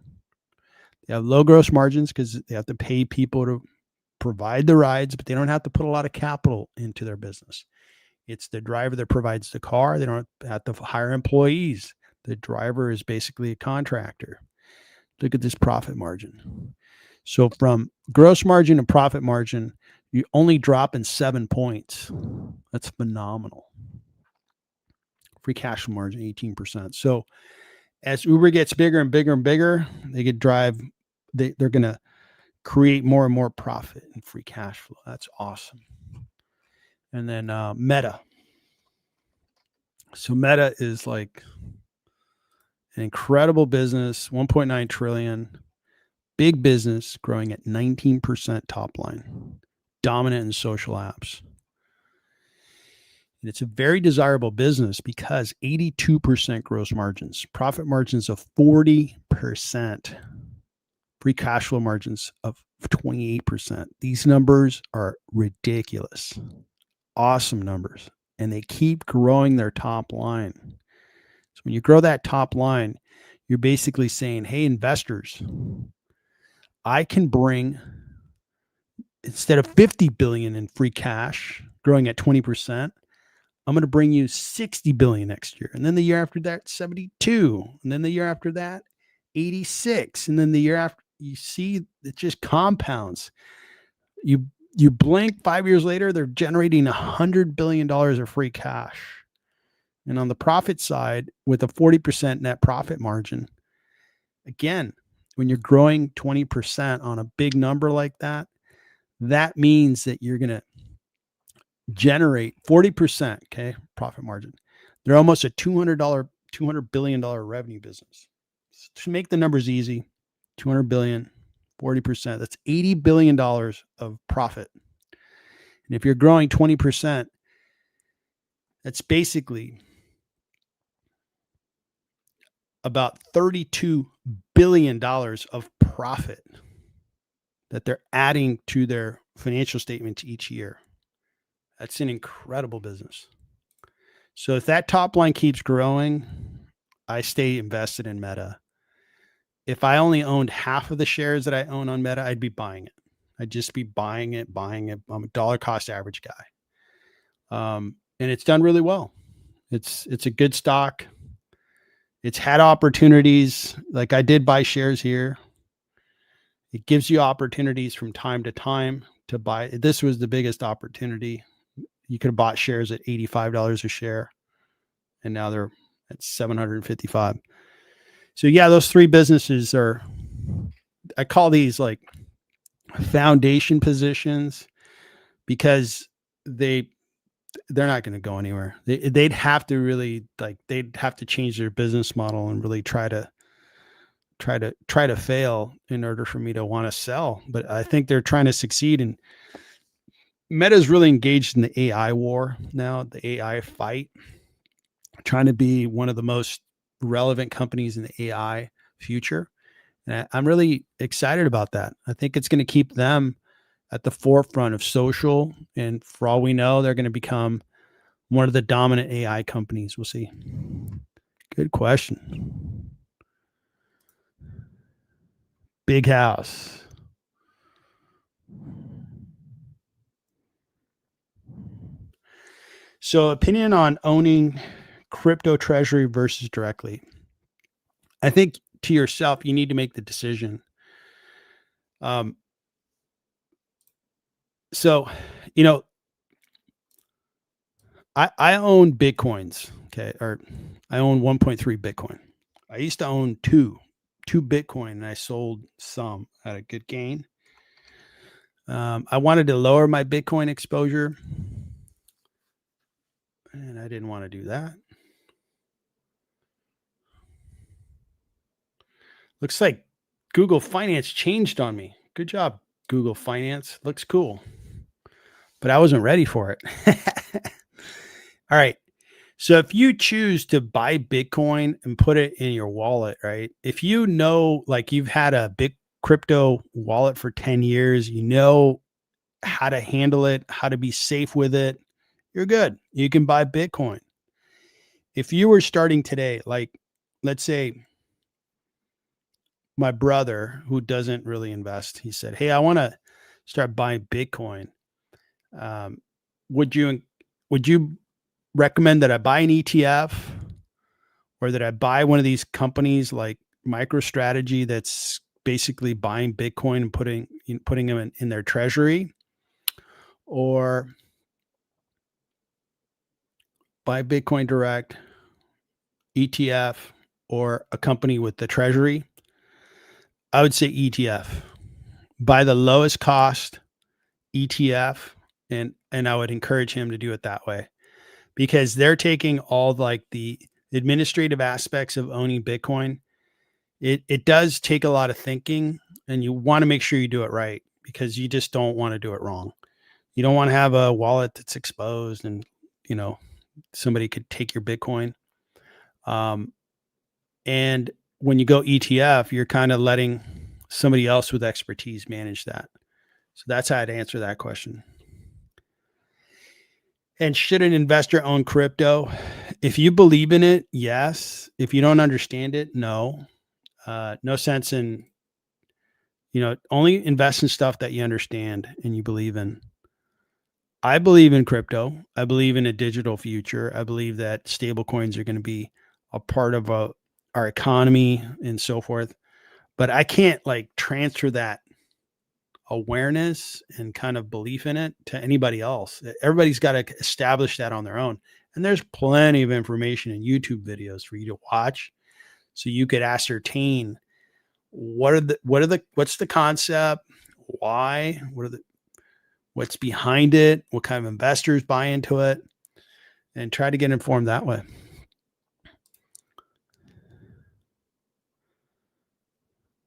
They have low gross margins because they have to pay people to provide the rides, but they don't have to put a lot of capital into their business. It's the driver that provides the car. They don't have to hire employees. The driver is basically a contractor. Look at this profit margin. So from gross margin to profit margin, you only drop in 7 points. That's phenomenal. Free cash flow margin, 18%. So as Uber gets bigger and bigger and bigger, they're going to create more and more profit and free cash flow. That's awesome. And then Meta. So Meta is like an incredible business, 1.9 trillion, big business growing at 19% top line, dominant in social apps. And it's a very desirable business because 82% gross margins, profit margins of 40%, free cash flow margins of 28%. These numbers are ridiculous. Awesome numbers. And they keep growing their top line. So when you grow that top line, you're basically saying, hey, investors, I can bring, instead of 50 billion in free cash growing at 20%, I'm going to bring you 60 billion next year. And then the year after that, 72. And then the year after that, 86. And then the year after, you see, it just compounds. You blink 5 years later, they're generating $100 billion of free cash. And on the profit side, with a 40% net profit margin, again, when you're growing 20% on a big number like that, that means that you're going to generate 40%, okay, profit margin. They're almost a $200 billion revenue business. To make the numbers easy, 200 billion, 40%, that's $80 billion of profit. And if you're growing 20%, that's basically about $32 billion of profit that they're adding to their financial statements each year. That's an incredible business. So if that top line keeps growing, I stay invested in Meta. If I only owned half of the shares that I own on Meta, I'd be buying it. I'd just be buying it. I'm a dollar cost average guy. And it's done really well. It's a good stock. It's had opportunities. Like I did buy shares here. It gives you opportunities from time to time to buy. This was the biggest opportunity. You could have bought shares at $85 a share, and now they're at $755. So yeah, those three businesses are, I call these like foundation positions because they're not going to go anywhere. They'd have to really they'd have to change their business model and really try to fail in order for me to want to sell. But I think they're trying to succeed, and Meta's really engaged in the AI war now, the AI fight, trying to be one of the most relevant companies in the AI future. And I'm really excited about that. I think it's going to keep them at the forefront of social. And for all we know, they're going to become one of the dominant AI companies. We'll see. Good question. Big house. So, opinion on owning crypto treasury versus directly. I think to yourself, you need to make the decision. Um, so, you know, I own Bitcoins. Okay. Or I own 1.3 Bitcoin. I used to own two Bitcoin, and I sold some at a good gain. I wanted to lower my Bitcoin exposure, and I didn't want to do that. Looks like Google Finance changed on me. Good job, Google Finance. Looks cool, but I wasn't ready for it. All right. So if you choose to buy Bitcoin and put it in your wallet, right? If you know, like you've had a big crypto wallet for 10 years, you know how to handle it, how to be safe with it, you're good. You can buy Bitcoin. If you were starting today, like let's say my brother who doesn't really invest, he said, "Hey, I want to start buying Bitcoin. Um, would you would you recommend that I buy an ETF or that I buy one of these companies like MicroStrategy that's basically buying Bitcoin and putting them in their treasury, or buy Bitcoin direct, ETF, or a company with the treasury?" I would say ETF. Buy the lowest cost ETF, and I would encourage him to do it that way because they're taking all like the administrative aspects of owning Bitcoin. It does take a lot of thinking, and you want to make sure you do it right because you just don't want to do it wrong. You don't want to have a wallet that's exposed and you know somebody could take your Bitcoin. Um, and when you go ETF, you're kind of letting somebody else with expertise manage that. So that's how I'd answer that question. And should an investor own crypto? If you believe in it, yes. If you don't understand it, no. No sense in, only invest in stuff that you understand and you believe in. I believe in crypto. I believe in a digital future. I believe that stable coins are going to be a part of our economy and so forth. But I can't like transfer that awareness and kind of belief in it to anybody else. Everybody's got to establish that on their own. And there's plenty of information in YouTube videos for you to watch so you could ascertain what's the concept, why, what's behind it, what kind of investors buy into it, and try to get informed that way.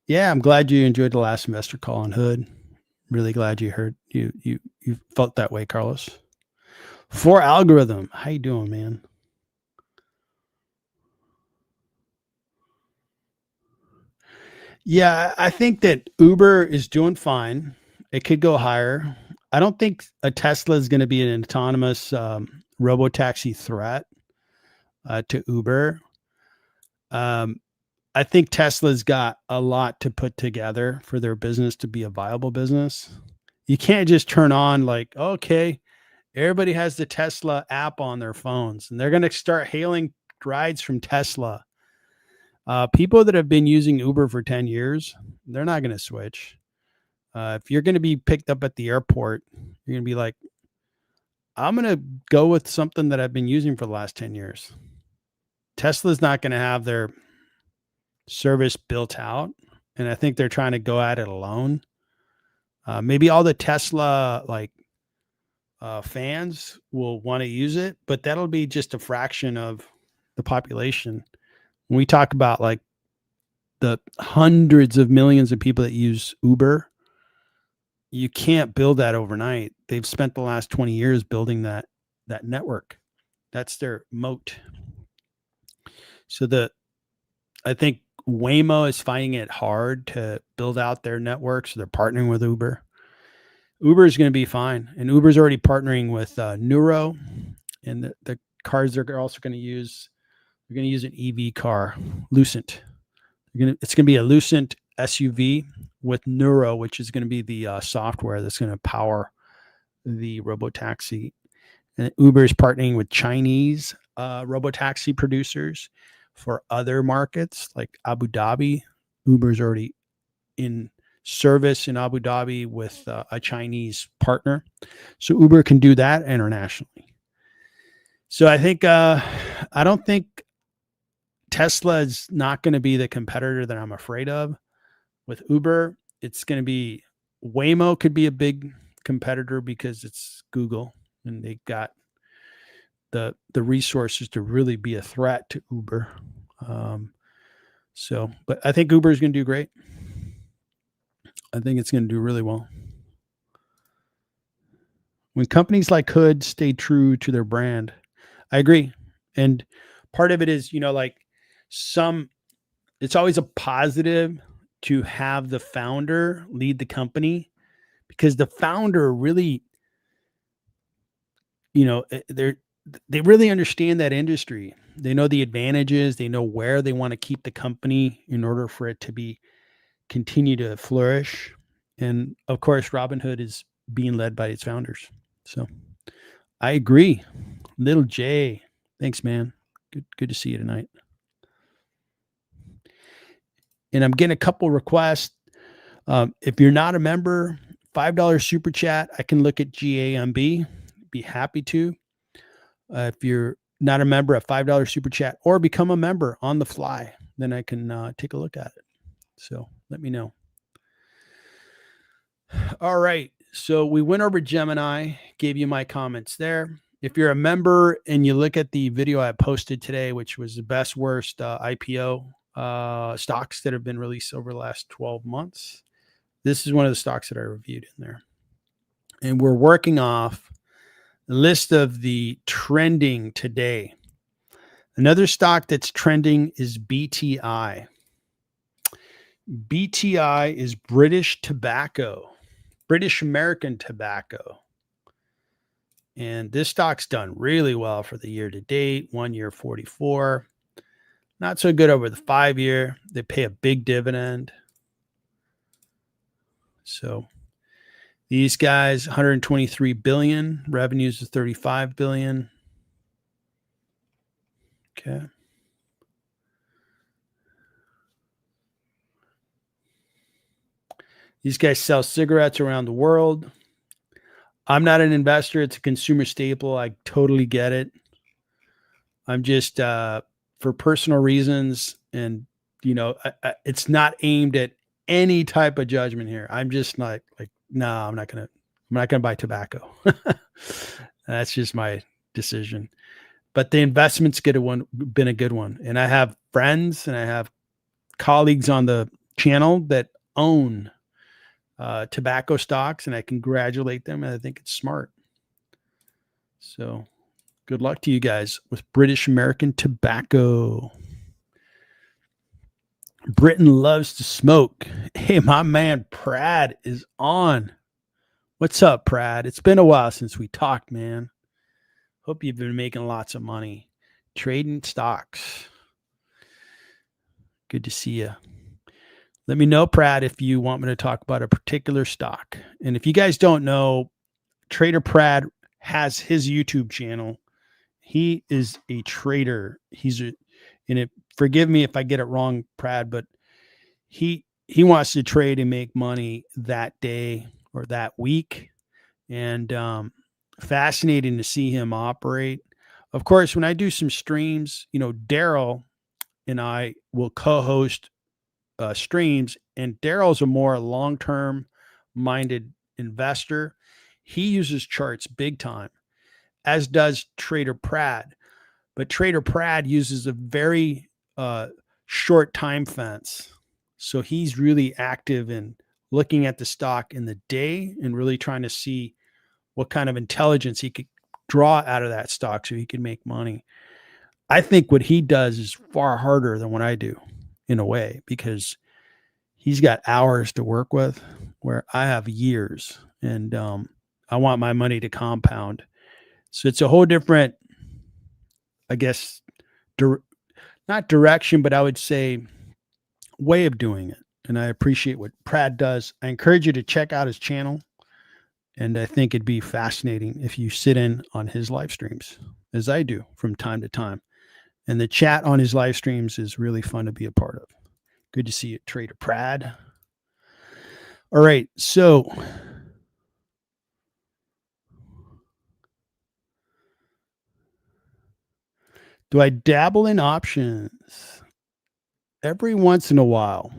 Yeah, I'm glad you enjoyed the last semester call on Hood. Really glad you heard you felt that way, Carlos. For algorithm, how you doing, man? Yeah, I think that Uber is doing fine. It could go higher. I don't think a Tesla is going to be an autonomous robotaxi threat to Uber. I think Tesla's got a lot to put together for their business to be a viable business. You can't just turn on like, okay, everybody has the Tesla app on their phones and they're going to start hailing rides from Tesla. People that have been using Uber for 10 years, they're not going to switch. If you're going to be picked up at the airport, you're going to be like, I'm going to go with something that I've been using for the last 10 years. Tesla's not going to have their service built out. And I think they're trying to go at it alone. Maybe all the Tesla fans will want to use it, but that'll be just a fraction of the population. When we talk about like the hundreds of millions of people that use Uber, you can't build that overnight. They've spent the last 20 years building that network. That's their moat. So I think Waymo is finding it hard to build out their network, so they're partnering with Uber. Uber is going to be fine, and Uber's already partnering with Neuro, and the cars they're also going to use. They're going to use an EV car, Lucent. It's going to be a Lucent SUV with Neuro, which is going to be the software that's going to power the robotaxi. And Uber is partnering with Chinese robotaxi producers for other markets like Abu Dhabi. Uber's already in service in Abu Dhabi with a Chinese partner. So Uber can do that internationally. So I don't think Tesla is not going to be the competitor that I'm afraid of. With Uber, it's going to be Waymo could be a big competitor because it's Google and they got the resources to really be a threat to Uber. But I think Uber is going to do great. I think it's going to do really well. When companies like Hood stay true to their brand, I agree. And part of it is, it's always a positive to have the founder lead the company because the founder really, they really understand that industry. They know the advantages. They know where they want to keep the company in order for it to continue to flourish. And of course, Robinhood is being led by its founders. So I agree. Little J, thanks, man. Good to see you tonight. And I'm getting a couple requests. If you're not a member, $5 super chat. I can look at GAMB. Be happy to. If you're not a member, a $5 super chat or become a member on the fly, then I can take a look at it. So let me know. All right. So we went over Gemini, gave you my comments there. If you're a member and you look at the video I posted today, which was the best, worst IPO stocks that have been released over the last 12 months, this is one of the stocks that I reviewed in there. And we're working off a list of the trending today. Another stock that's trending is BTI. BTI is British Tobacco, British American Tobacco. And this stock's done really well for the year to date, 1 year 44. Not so good over the 5 year. They pay a big dividend. So these guys, 123 billion, revenues of 35 billion. Okay. These guys sell cigarettes around the world. I'm not an investor. It's a consumer staple. I totally get it. I'm just for personal reasons, and it's not aimed at any type of judgment here. I'm just like, no, I'm not gonna buy tobacco. That's just my decision. But the investment's been a good one, and I have friends and I have colleagues on the channel that own tobacco stocks, and I congratulate them, and I think it's smart. So good luck to you guys with British American Tobacco. Britain loves to smoke. Hey, my man Prad is on. What's up, Prad? It's been a while since we talked, man. Hope you've been making lots of money trading stocks. Good to see you. Let me know, Prad, if you want me to talk about a particular stock. And if you guys don't know, Trader Prad has his YouTube channel. He is a trader. Forgive me if I get it wrong, Prad, but he wants to trade and make money that day or that week. And fascinating to see him operate. Of course, when I do some streams, Daryl and I will co-host streams, and Daryl's a more long-term minded investor. He uses charts big time, as does Trader Prad. But Trader Prad uses a very short time fence. So he's really active in looking at the stock in the day and really trying to see what kind of intelligence he could draw out of that stock so he can make money. I think what he does is far harder than what I do in a way, because he's got hours to work with where I have years, and I want my money to compound. So it's a whole different, I guess, not direction, but I would say way of doing it. And I appreciate what Prad does. I encourage you to check out his channel. And I think it'd be fascinating if you sit in on his live streams, as I do from time to time. And the chat on his live streams is really fun to be a part of. Good to see you, Trader Prad. All right. So do I dabble in options? Every once in a while.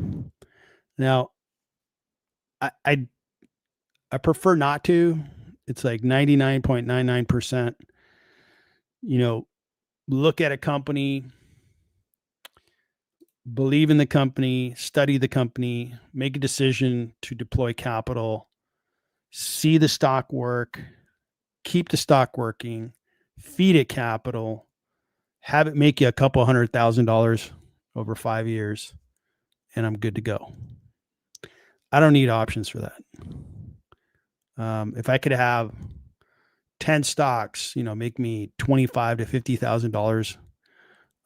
Now, I prefer not to. It's like 99.99%. Look at a company, believe in the company, study the company, make a decision to deploy capital, see the stock work, keep the stock working, feed it capital, have it make you a couple $100,000 over 5 years, and I'm good to go. I don't need options for that. If I could have 10 stocks, make me $25,000 to $50,000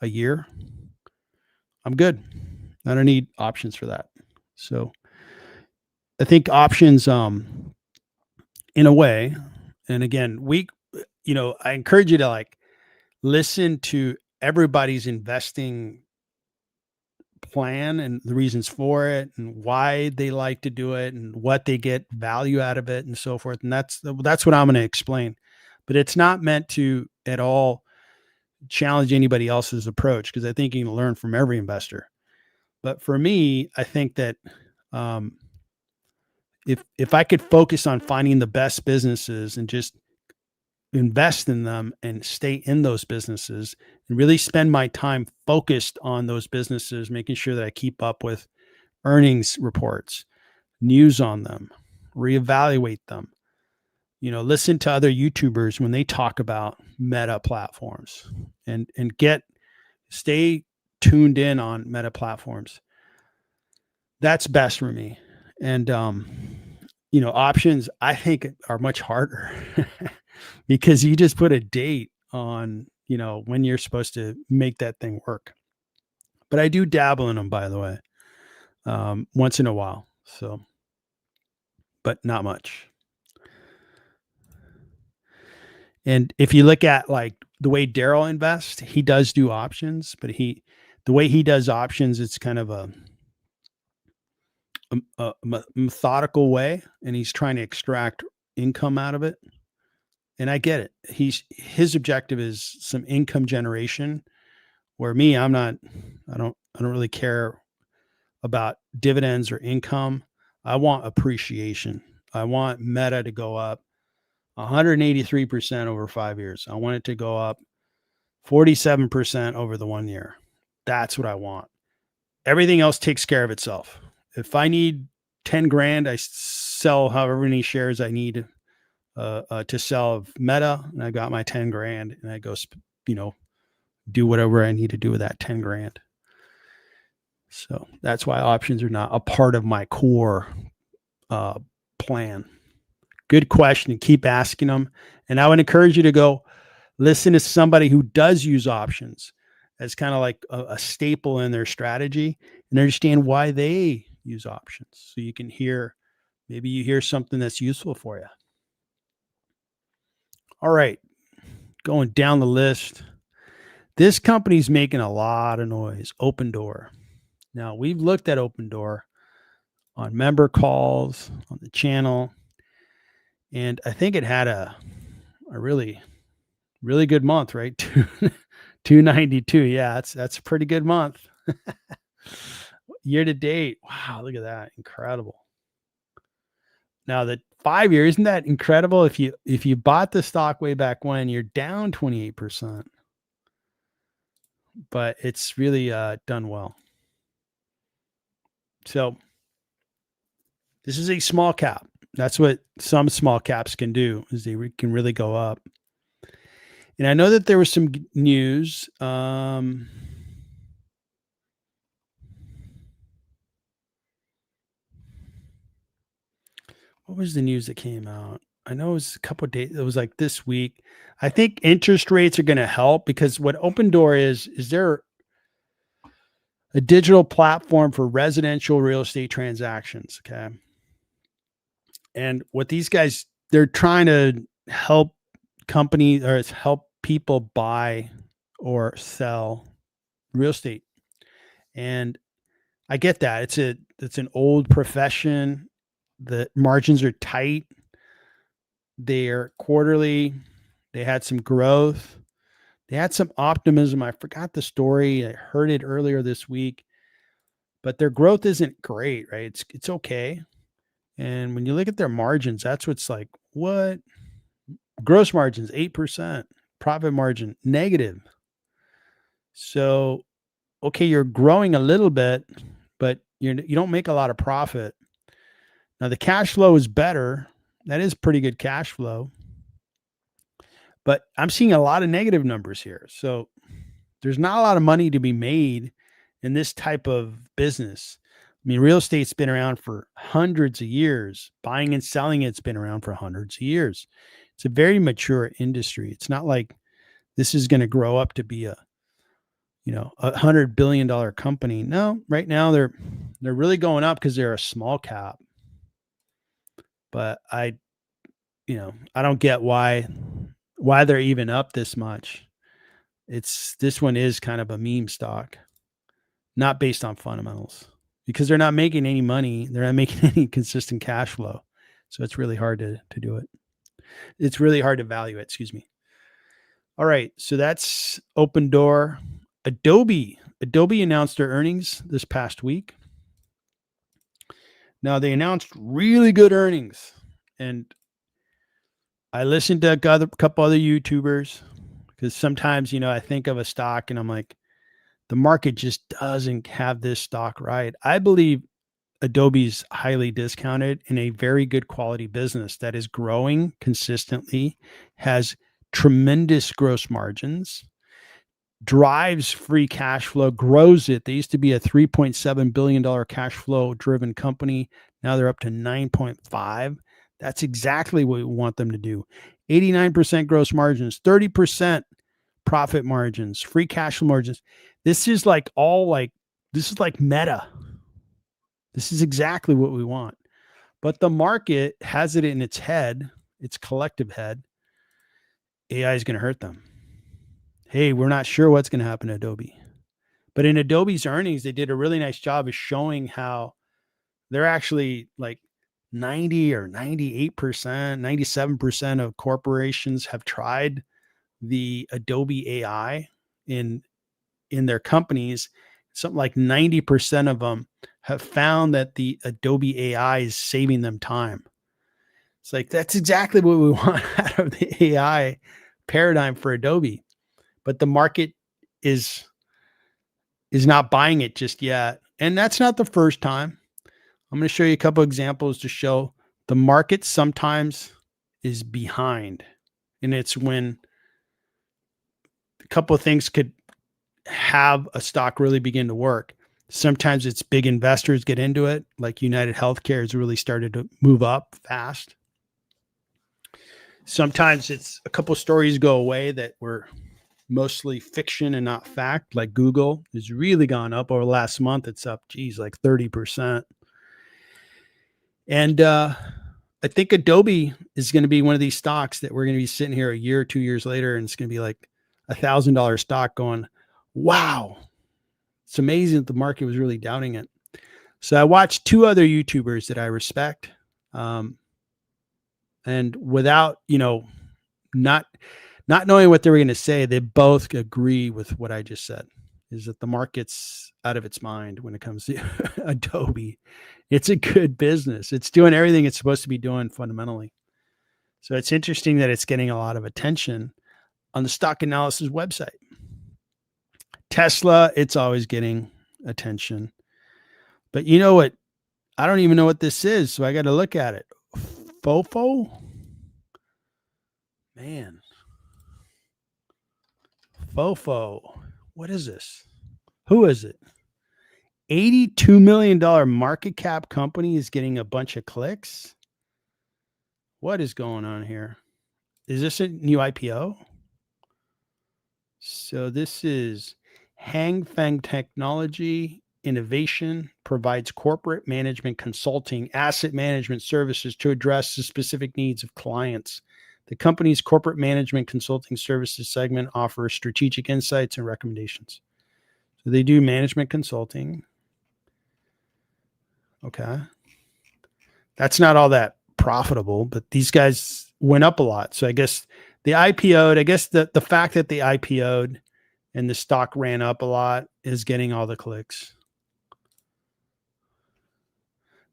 a year, I'm good. I don't need options for that. So I think options, in a way, and again, I encourage you to listen to everybody's investing plan and the reasons for it and why they like to do it and what they get value out of it and so forth. And that's what I'm going to explain, but it's not meant to at all challenge anybody else's approach, because I think you can learn from every investor. But for me, I think that if I could focus on finding the best businesses and just invest in them and stay in those businesses and really spend my time focused on those businesses, making sure that I keep up with earnings reports, news on them, reevaluate them, listen to other YouTubers when they talk about meta platforms, and stay tuned in on meta platforms. That's best for me. And, options I think are much harder because you just put a date on, when you're supposed to make that thing work. But I do dabble in them, by the way, once in a while. So, but not much. And if you look at the way Daryl invests, he does do options, but the way he does options, it's kind of a methodical way, and he's trying to extract income out of it. And I get it. His objective is some income generation, where me, I don't really care about dividends or income. I want appreciation. I want Meta to go up 183% over 5 years. I want it to go up 47% over the 1 year. That's what I want. Everything else takes care of itself. If I need 10 grand, I sell however many shares I need to sell of Meta, and I got my 10 grand, and I go, do whatever I need to do with that 10 grand. So that's why options are not a part of my core plan. Good question. Keep asking them. And I would encourage you to go listen to somebody who does use options as kind of like a staple in their strategy, and understand why they use options. So you can maybe you hear something that's useful for you. All right. Going down the list. This company's making a lot of noise. Open Door. Now, we've looked at Open Door on member calls on the channel, and I think it had a really, really good month, right? 292. Yeah, that's a pretty good month. Year to date. Wow, look at that. Incredible. Now, the 5 year, isn't that incredible? If you bought the stock way back when, you're down 28%. But it's really done well. So This is a small cap. That's what some small caps can do, is they can really go up. And I know that there was some news. What was the news that came out? I know it was a couple of days. It was like this week. I think interest rates are going to help, because what Open Door is they're a digital platform for residential real estate transactions. Okay. And what these guys, they're trying to help companies, or help people buy or sell real estate. And I get that. It's an old profession. The margins are tight. They're quarterly. They had some growth. They had some optimism. I forgot the story. I heard it earlier this week, but their growth isn't great, right? It's okay. And when you look at their margins, that's what's like, what? Gross margins 8%, profit margin negative. So, okay, you're growing a little bit, but you don't make a lot of profit. Now the cash flow is better. That is pretty good cash flow. But I'm seeing a lot of negative numbers here. So there's not a lot of money to be made in this type of business. I mean, real estate's been around for hundreds of years. Buying and selling it's been around for hundreds of years. It's a very mature industry. It's not like this is going to grow up to be a $100 billion company. No, right now they're really going up because they're a small cap. But I don't get why they're even up this much. This one is kind of a meme stock, not based on fundamentals, because they're not making any money. They're not making any consistent cash flow. So it's really hard to do it. It's really hard to value it. Excuse me. All right. So that's Open Door. Adobe announced their earnings this past week. Now they announced really good earnings, and I listened to a couple other YouTubers, because sometimes, I think of a stock and I'm like, the market just doesn't have this stock right. I believe Adobe's highly discounted in a very good quality business that is growing consistently, has tremendous gross margins, drives free cash flow, grows it. They used to be a $3.7 billion cash flow driven company. Now they're up to 9.5. That's exactly what we want them to do. 89% gross margins, 30% profit margins, free cash flow margins. This is like meta. This is exactly what we want. But the market has it in its head, its collective head, AI is going to hurt them. Hey, we're not sure what's going to happen to Adobe. But in Adobe's earnings, they did a really nice job of showing how they're actually like 90 or 98%, 97% of corporations have tried the Adobe AI in their companies. Something like 90% of them have found that the Adobe AI is saving them time. It's like, that's exactly what we want out of the AI paradigm for Adobe. But the market is not buying it just yet. And that's not the first time. I'm going to show you a couple examples to show the market sometimes is behind. And it's when a couple of things could have a stock really begin to work. Sometimes it's big investors get into it, like United Healthcare has really started to move up fast. Sometimes it's a couple of stories go away that were mostly fiction and not fact, like Google has really gone up over the last month. It's up, like 30%. And I think Adobe is going to be one of these stocks that we're going to be sitting here a year or 2 years later, and it's going to be like $1,000 stock going, wow, it's amazing that the market was really doubting it. So I watched two other YouTubers that I respect. And without, not knowing what they were going to say, they both agree with what I just said, is that the market's out of its mind when it comes to Adobe. It's a good business. It's doing everything it's supposed to be doing fundamentally. So it's interesting that it's getting a lot of attention on the stock analysis website. Tesla, it's always getting attention. But you know what I don't even know what this is, so I got to look at it. Fofo? Man. Fofo. What is this? Who is it? $82 million market cap company is getting a bunch of clicks. What is going on here? Is this a new IPO? So this is Hang Feng Technology Innovation provides corporate management consulting, asset management services to address the specific needs of clients. The company's corporate management consulting services segment offers strategic insights and recommendations. So they do management consulting. Okay. That's not all that profitable, but these guys went up a lot. So I guess the IPO'd, I guess the fact that they IPO'd and the stock ran up a lot is getting all the clicks.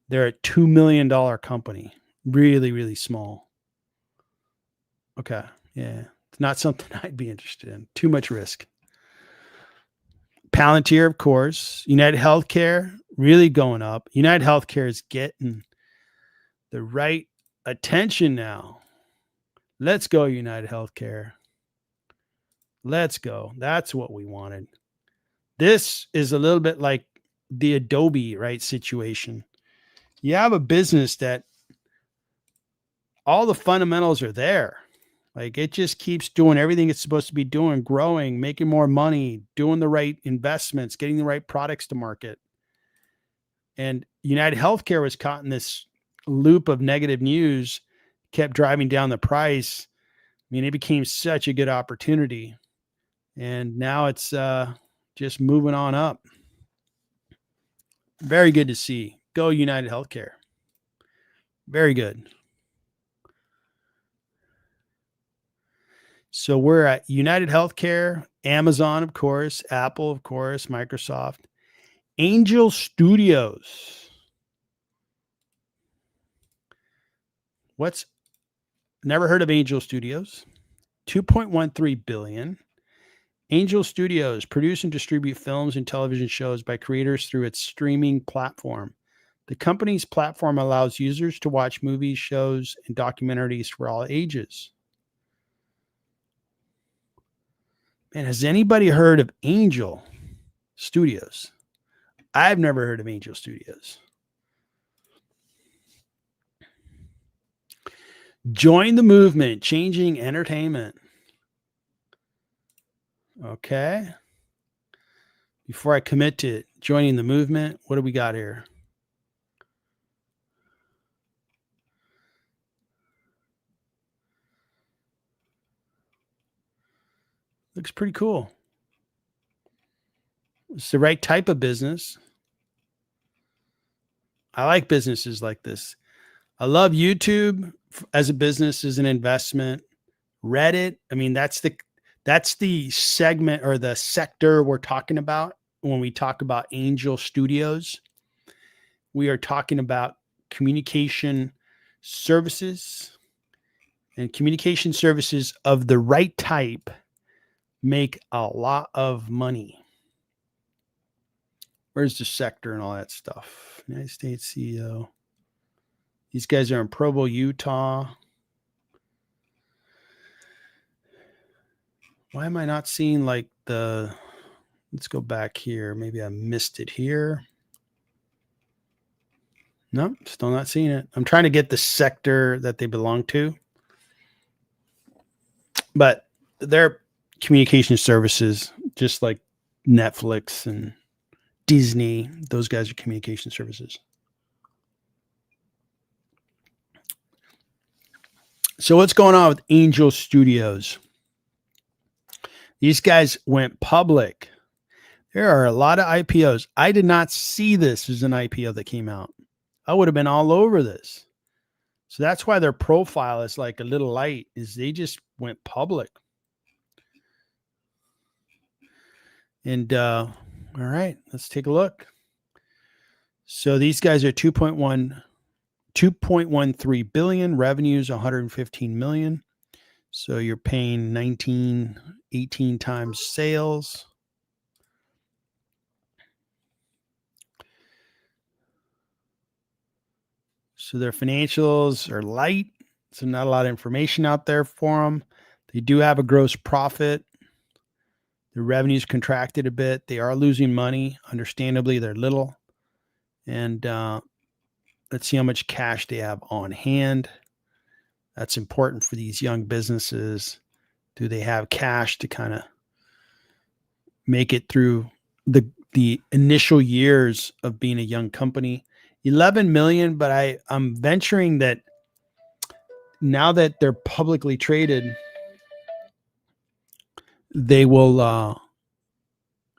They're a $2 million company. Really, really small. Okay. Yeah. It's not something I'd be interested in. Too much risk. Palantir, of course. United Healthcare, really going up. United Healthcare is getting the right attention now. Let's go, United Healthcare. Let's go. That's what we wanted. This is a little bit like the Adobe, right, situation. You have a business that all the fundamentals are there. Like it just keeps doing everything it's supposed to be doing, growing, making more money, doing the right investments, getting the right products to market. And United Healthcare was caught in this loop of negative news, kept driving down the price. I mean, it became such a good opportunity. And now it's just moving on up. Very good to see. Go United Healthcare. Very good. So we're at United Healthcare, Amazon, of course, Apple, of course, Microsoft, Angel Studios. Never heard of Angel Studios? 2.13 billion. Angel Studios produce and distribute films and television shows by creators through its streaming platform. The company's platform allows users to watch movies, shows, and documentaries for all ages. Man, has anybody heard of Angel Studios? I've never heard of Angel Studios. Join the movement, changing entertainment. Okay. Before I commit to joining the movement, what do we got here? Looks pretty cool. It's the right type of business. I like businesses like this. I love YouTube as a business, as an investment. Reddit, I mean, that's the segment or the sector we're talking about when we talk about Angel Studios. We are talking about communication services, and communication services of the right type make a lot of money. Where's the sector and all that stuff? United States CEO. These guys are in Provo, Utah. Why am I not seeing like let's go back here. Maybe I missed it here. No, still not seeing it. I'm trying to get the sector that they belong to. But they're communication services, just like Netflix and Disney. Those guys are communication services. So what's going on with Angel Studios? These guys went public. There are a lot of IPOs. I did not see this as an IPO that came out. I would have been all over this. So that's why their profile is like a little light, is they just went public. And all right, let's take a look. So these guys are 2.13 billion, revenues 115 million. So you're paying 18 times sales. So their financials are light. So not a lot of information out there for them. They do have a gross profit. The revenue's contracted a bit. They are losing money. Understandably, they're little. And let's see how much cash they have on hand. That's important for these young businesses. Do they have cash to kind of make it through the initial years of being a young company? 11 million, but I'm venturing that now that they're publicly traded, they will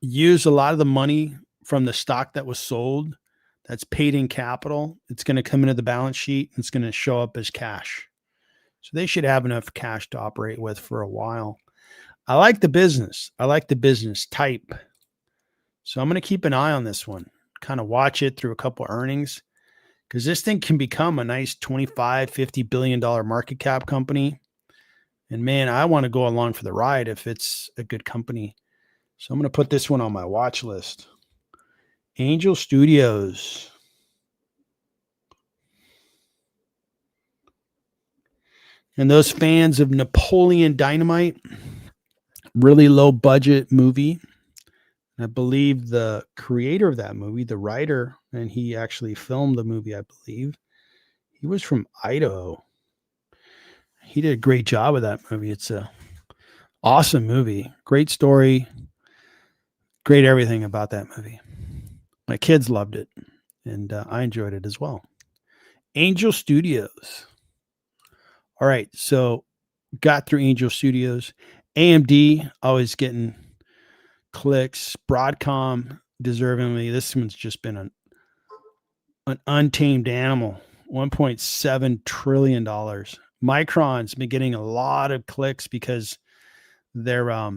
use a lot of the money from the stock that was sold that's paid in capital. It's going to come into the balance sheet and it's going to show up as cash. So they should have enough cash to operate with for a while. I like the business. I like the business type. So I'm going to keep an eye on this one, kind of watch it through a couple earnings, because this thing can become a nice $25, $50 billion market cap company. And man, I want to go along for the ride if it's a good company. So I'm going to put this one on my watch list. Angel Studios. And those fans of Napoleon Dynamite, really low budget movie. I believe the creator of that movie, the writer, and he actually filmed the movie, I believe. He was from Idaho. He did a great job with that movie. It's a awesome movie. Great story. Great everything about that movie. My kids loved it, and I enjoyed it as well. Angel Studios. All right, so got through Angel Studios. AMD, always getting clicks. Broadcom, deservingly. This one's just been an untamed animal. $1.7 trillion. Micron's been getting a lot of clicks because they're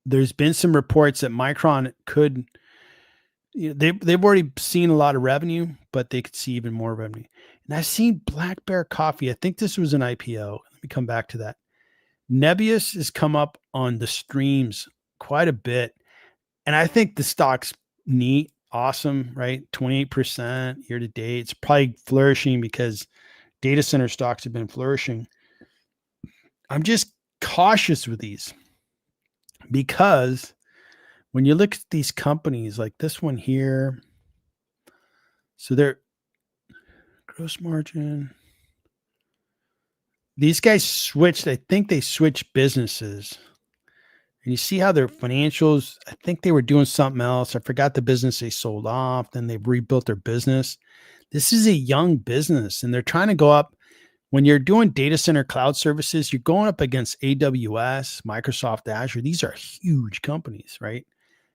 there's been some reports that Micron could, they've already seen a lot of revenue, but they could see even more revenue. And I've seen Black Bear Coffee. I think this was an IPO. Let me come back to that. Nebius has come up on the streams quite a bit. And I think the stock's neat, awesome, right? 28% year to date. It's probably flourishing because data center stocks have been flourishing. I'm just cautious with these because when you look at these companies like this one here, so their gross margin, these guys switched, I think they switched businesses. And you see how their financials, I think they were doing something else. I forgot the business they sold off. Then they rebuilt their business. This is a young business and they're trying to go up. When you're doing data center cloud services, you're going up against AWS, Microsoft Azure. These are huge companies, right?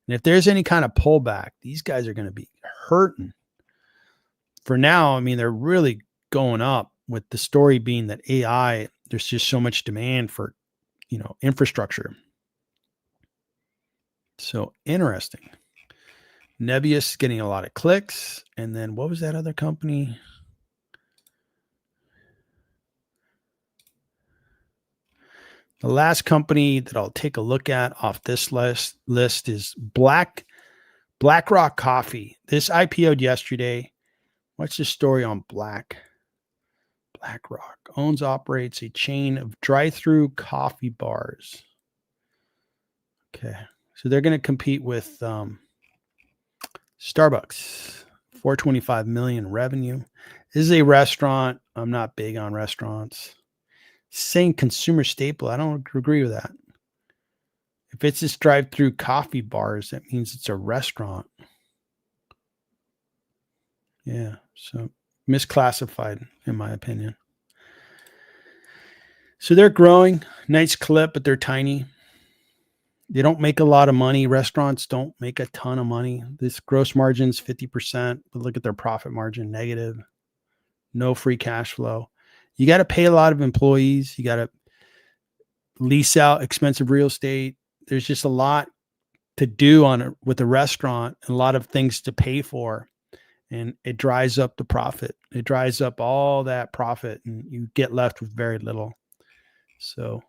And if there's any kind of pullback, these guys are going to be hurting. For now, I mean, they're really going up, with the story being that AI, there's just so much demand for, infrastructure. So interesting. Nebius getting a lot of clicks. And then what was that other company? The last company that I'll take a look at off this list is BlackRock Coffee. This IPO'd yesterday. What's the story on BlackRock? Owns, operates a chain of drive-through coffee bars. Okay. So they're going to compete with Starbucks. $425 million revenue. This is a restaurant. I'm not big on restaurants. Saying consumer staple, I don't agree with that. If it's just drive-through coffee bars, that means it's a restaurant. Yeah, so misclassified in my opinion. So they're growing, nice clip, but they're tiny. They don't make a lot of money. Restaurants don't make a ton of money. This gross margin's 50%, but look at their profit margin, negative. No free cash flow. You got to pay a lot of employees. You got to lease out expensive real estate. There's just a lot to do with a restaurant and a lot of things to pay for. And it dries up the profit. It dries up all that profit and you get left with very little. So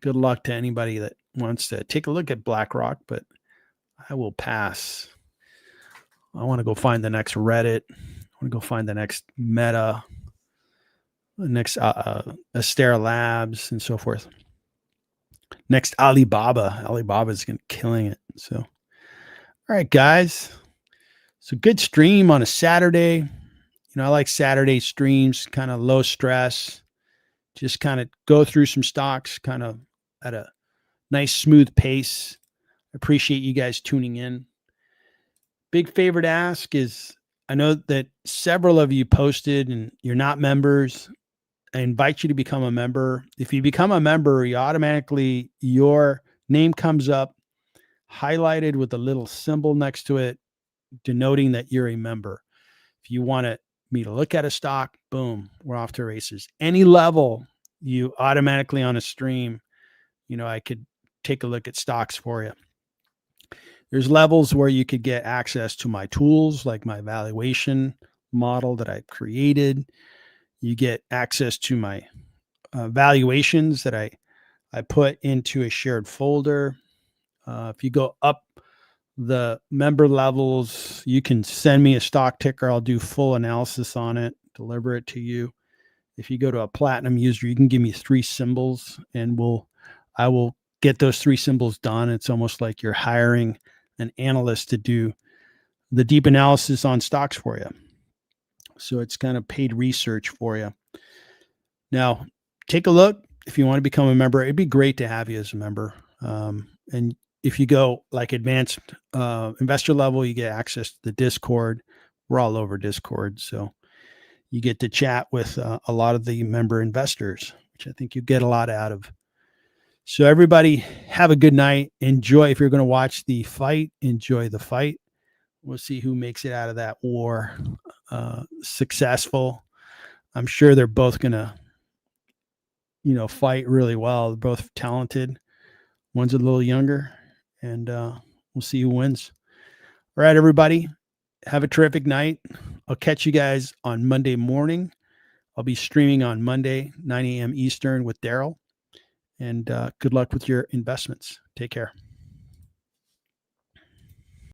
good luck to anybody that wants to take a look at BlackRock, but I will pass. I want to go find the next Reddit want to go find the next Meta, the next Astera Labs, and so forth. Next Alibaba. Alibaba's killing it. So, all right, guys. So good stream on a Saturday. I like Saturday streams, kind of low stress. Just kind of go through some stocks, kind of at a nice, smooth pace. I appreciate you guys tuning in. Big favor to ask is, I know that several of you posted and you're not members. I invite you to become a member. If you become a member, your name comes up highlighted with a little symbol next to it, denoting that you're a member. If you want me to look at a stock, boom, we're off to races. Any level, you automatically on a stream, I could take a look at stocks for you. There's levels where you could get access to my tools, like my valuation model that I created. You get access to my valuations that I put into a shared folder. If you go up the member levels, you can send me a stock ticker. I'll do full analysis on it, deliver it to you. If you go to a platinum user, you can give me 3 symbols and I will get those 3 symbols done. It's almost like you're hiring an analyst to do the deep analysis on stocks for you. So it's kind of paid research for you. Now, take a look. If you want to become a member, it'd be great to have you as a member. And if you go like advanced investor level, you get access to the Discord. We're all over Discord. So you get to chat with a lot of the member investors, which I think you get a lot out of. So everybody have a good night. Enjoy. If you're going to watch the fight, enjoy the fight. We'll see who makes it out of that war successful. I'm sure they're both going to, fight really well. They're both talented. One's a little younger, and we'll see who wins. All right, everybody. Have a terrific night. I'll catch you guys on Monday morning. I'll be streaming on Monday, 9 a.m. Eastern with Daryl. And good luck with your investments. Take care.